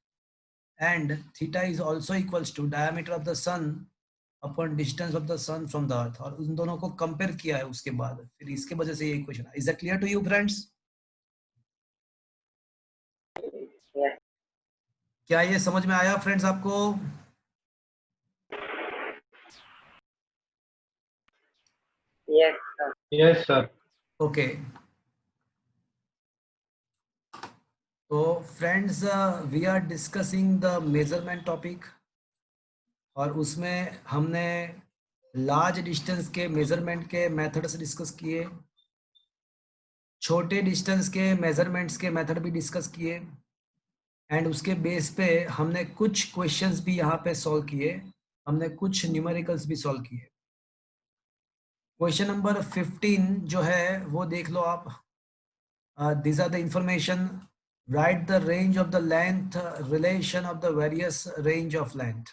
and theta is also equals to diameter of the sun upon distance of the sun from the earth, और उन दोनों को compare किया है उसके बाद, फिर इसके वजह से ये equation. Is that clear to you friends? Yes. क्या ये समझ में आया फ्रेंड्स आपको? Yes, sir. Yes sir. Okay, तो friends we are discussing the measurement topic, और उसमें हमने लार्ज डिस्टेंस के मेजरमेंट के मेथड्स डिस्कस किए, छोटे डिस्टेंस के मेजरमेंट्स के मेथड भी डिस्कस किए, एंड उसके बेस पे हमने कुछ क्वेश्चंस भी यहाँ पे सॉल्व किए, हमने कुछ न्यूमेरिकल्स भी सॉल्व किए। क्वेश्चन नंबर 15 जो है वो देख लो आप। This are the information, right the range of the length, relation of the various range of length.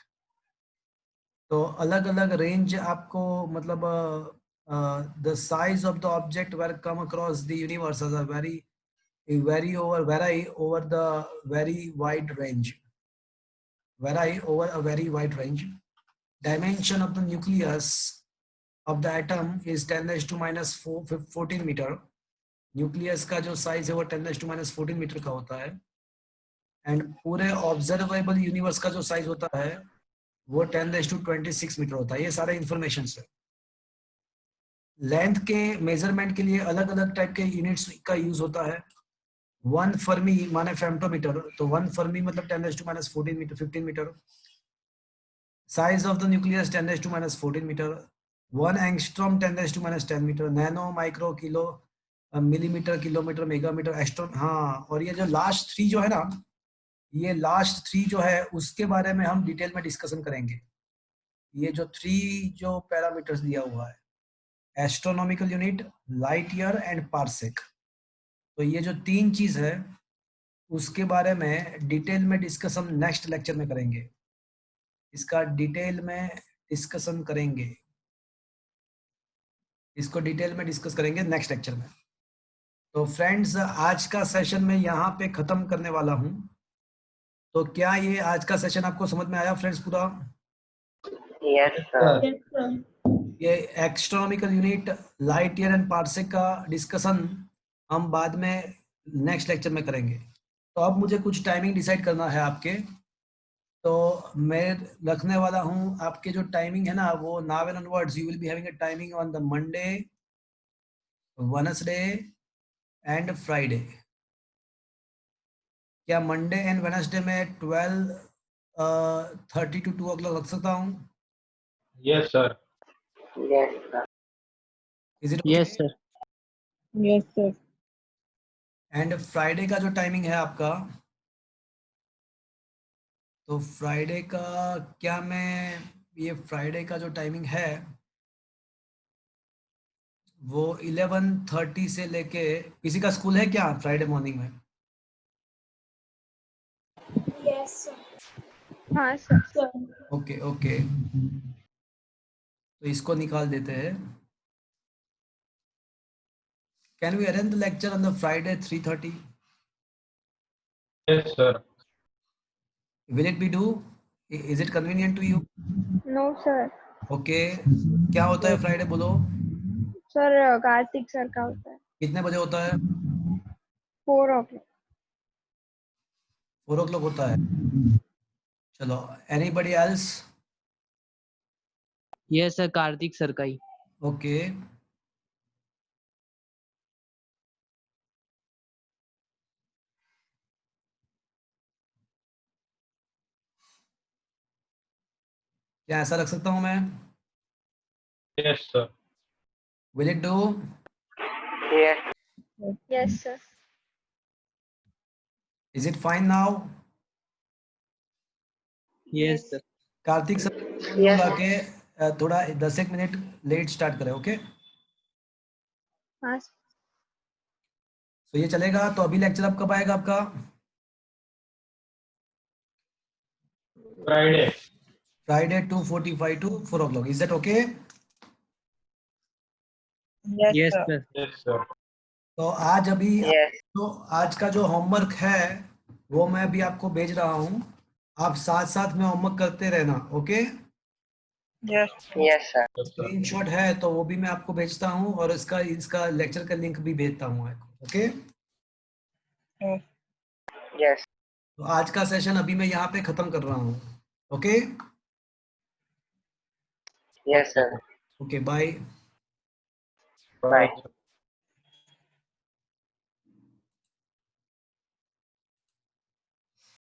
तो अलग अलग रेंज आपको, मतलब the size of the object where come across the universe are vary over the very wide range, vary over a very wide range. Dimension of the nucleus of the atom is 10 raised to minus 14 metre. Nucleus का जो size है वो 10 raised to minus 14 metre का होता है, and पूरे observable universe का जो साइज होता है वो 10 raised to 26 मीटर होता है। ये सारे इंफॉर्मेशन है। लेंथ के मेजरमेंट के लिए अलग अलग टाइप के यूनिट्स का यूज होता है। 1 फर्मी माने फेम्टोमीटर, तो 1 फर्मी मतलब 10 raised to minus 14 metre, 15 metre. Size of the nucleus 10 raised to minus 14 metre. 1 angstrom 10 raised to minus 10 metre. Nano, micro, kilo, millimetre, kilometre, megametre, एस्ट्रॉन। हाँ, और ये जो लास्ट 3 जो है ना, ये लास्ट 3 जो है उसके बारे में हम डिटेल में डिस्कशन करेंगे। ये जो 3 जो पैरामीटर्स दिया हुआ है, astronomical unit, light year and parsec, तो ये जो 3 चीज है उसके बारे में डिटेल में डिस्कशन नेक्स्ट लेक्चर में करेंगे। इसका डिटेल में डिस्कशन करेंगे, इसको डिटेल में डिस्कस करेंगे नेक्स्ट लेक्चर में। तो फ्रेंड्स, आज का सेशन मैं यहाँ पे खत्म करने वाला हूँ। तो क्या ये आज का सेशन आपको समझ में आया फ्रेंड्स पूरा? Yes, sir. Yes, sir. ये astronomical unit, light year and parsec का डिस्कशन हम बाद में नेक्स्ट लेक्चर में करेंगे। तो अब मुझे कुछ टाइमिंग डिसाइड करना है आपके, तो मैं रखने वाला हूँ आपके जो टाइमिंग है ना, वो now and onwards you will be having a timing on the Monday, Wednesday and Friday. क्या मंडे एंड वेडनेसडे में 12:30 to 2 o'clock रख सकता हूँ? Yes sir. Yes, sir. Is it? Yes, sir. Yes, sir. And Friday का जो timing है आपका, तो फ्राइडे का क्या मैं, ये फ्राइडे का जो टाइमिंग है वो 11:30 से लेके, किसी का स्कूल है क्या फ्राइडे मॉर्निंग में? Yes, sir. हाँ सर। Sir. ओके ओके, तो इसको निकाल देते हैं। Can we arrange the lecture on the Friday 3:30? Yes, sir. Will it be do? Is it convenient to you? No, sir. Okay. क्या होता है फ्राइडे बोलो? सर कार्तिक सर का होता है कितने बजे होता है? 4 o'clock. 4 o'clock होता है. चलो. Anybody else? Yes, sir. Karthik sir का ही. Okay. क्या ऐसा रख सकता हूँ मैं? Yes, sir. Will it do? Yes. Yes, sir. Is it fine now? Yes, sir. Kartik sir Yes. लगा के थोड़ा 10 मिनट लेट स्टार्ट करें. ओके. हाँ sir. तो ये चलेगा. तो अभी लेक्चर अब कब आएगा आपका? Friday. Friday 2:45 to 4 o'clock. Is that okay? Yes, sir. Yes, sir. तो आज अभी Yes. तो आज का जो होमवर्क है वो मैं अभी आपको भेज रहा हूँ. आप साथ साथ में होमवर्क करते रहना. Okay. Yes, sir. Yes, sir. Screenshot है तो वो भी मैं आपको भेजता हूँ और इसका लेक्चर का लिंक भी भेजता हूँ आपको. ओके. Yes. तो आज का सेशन अभी मैं यहाँ पे खत्म कर रहा हूँ. Okay. Yes, sir. Okay. Bye. Bye.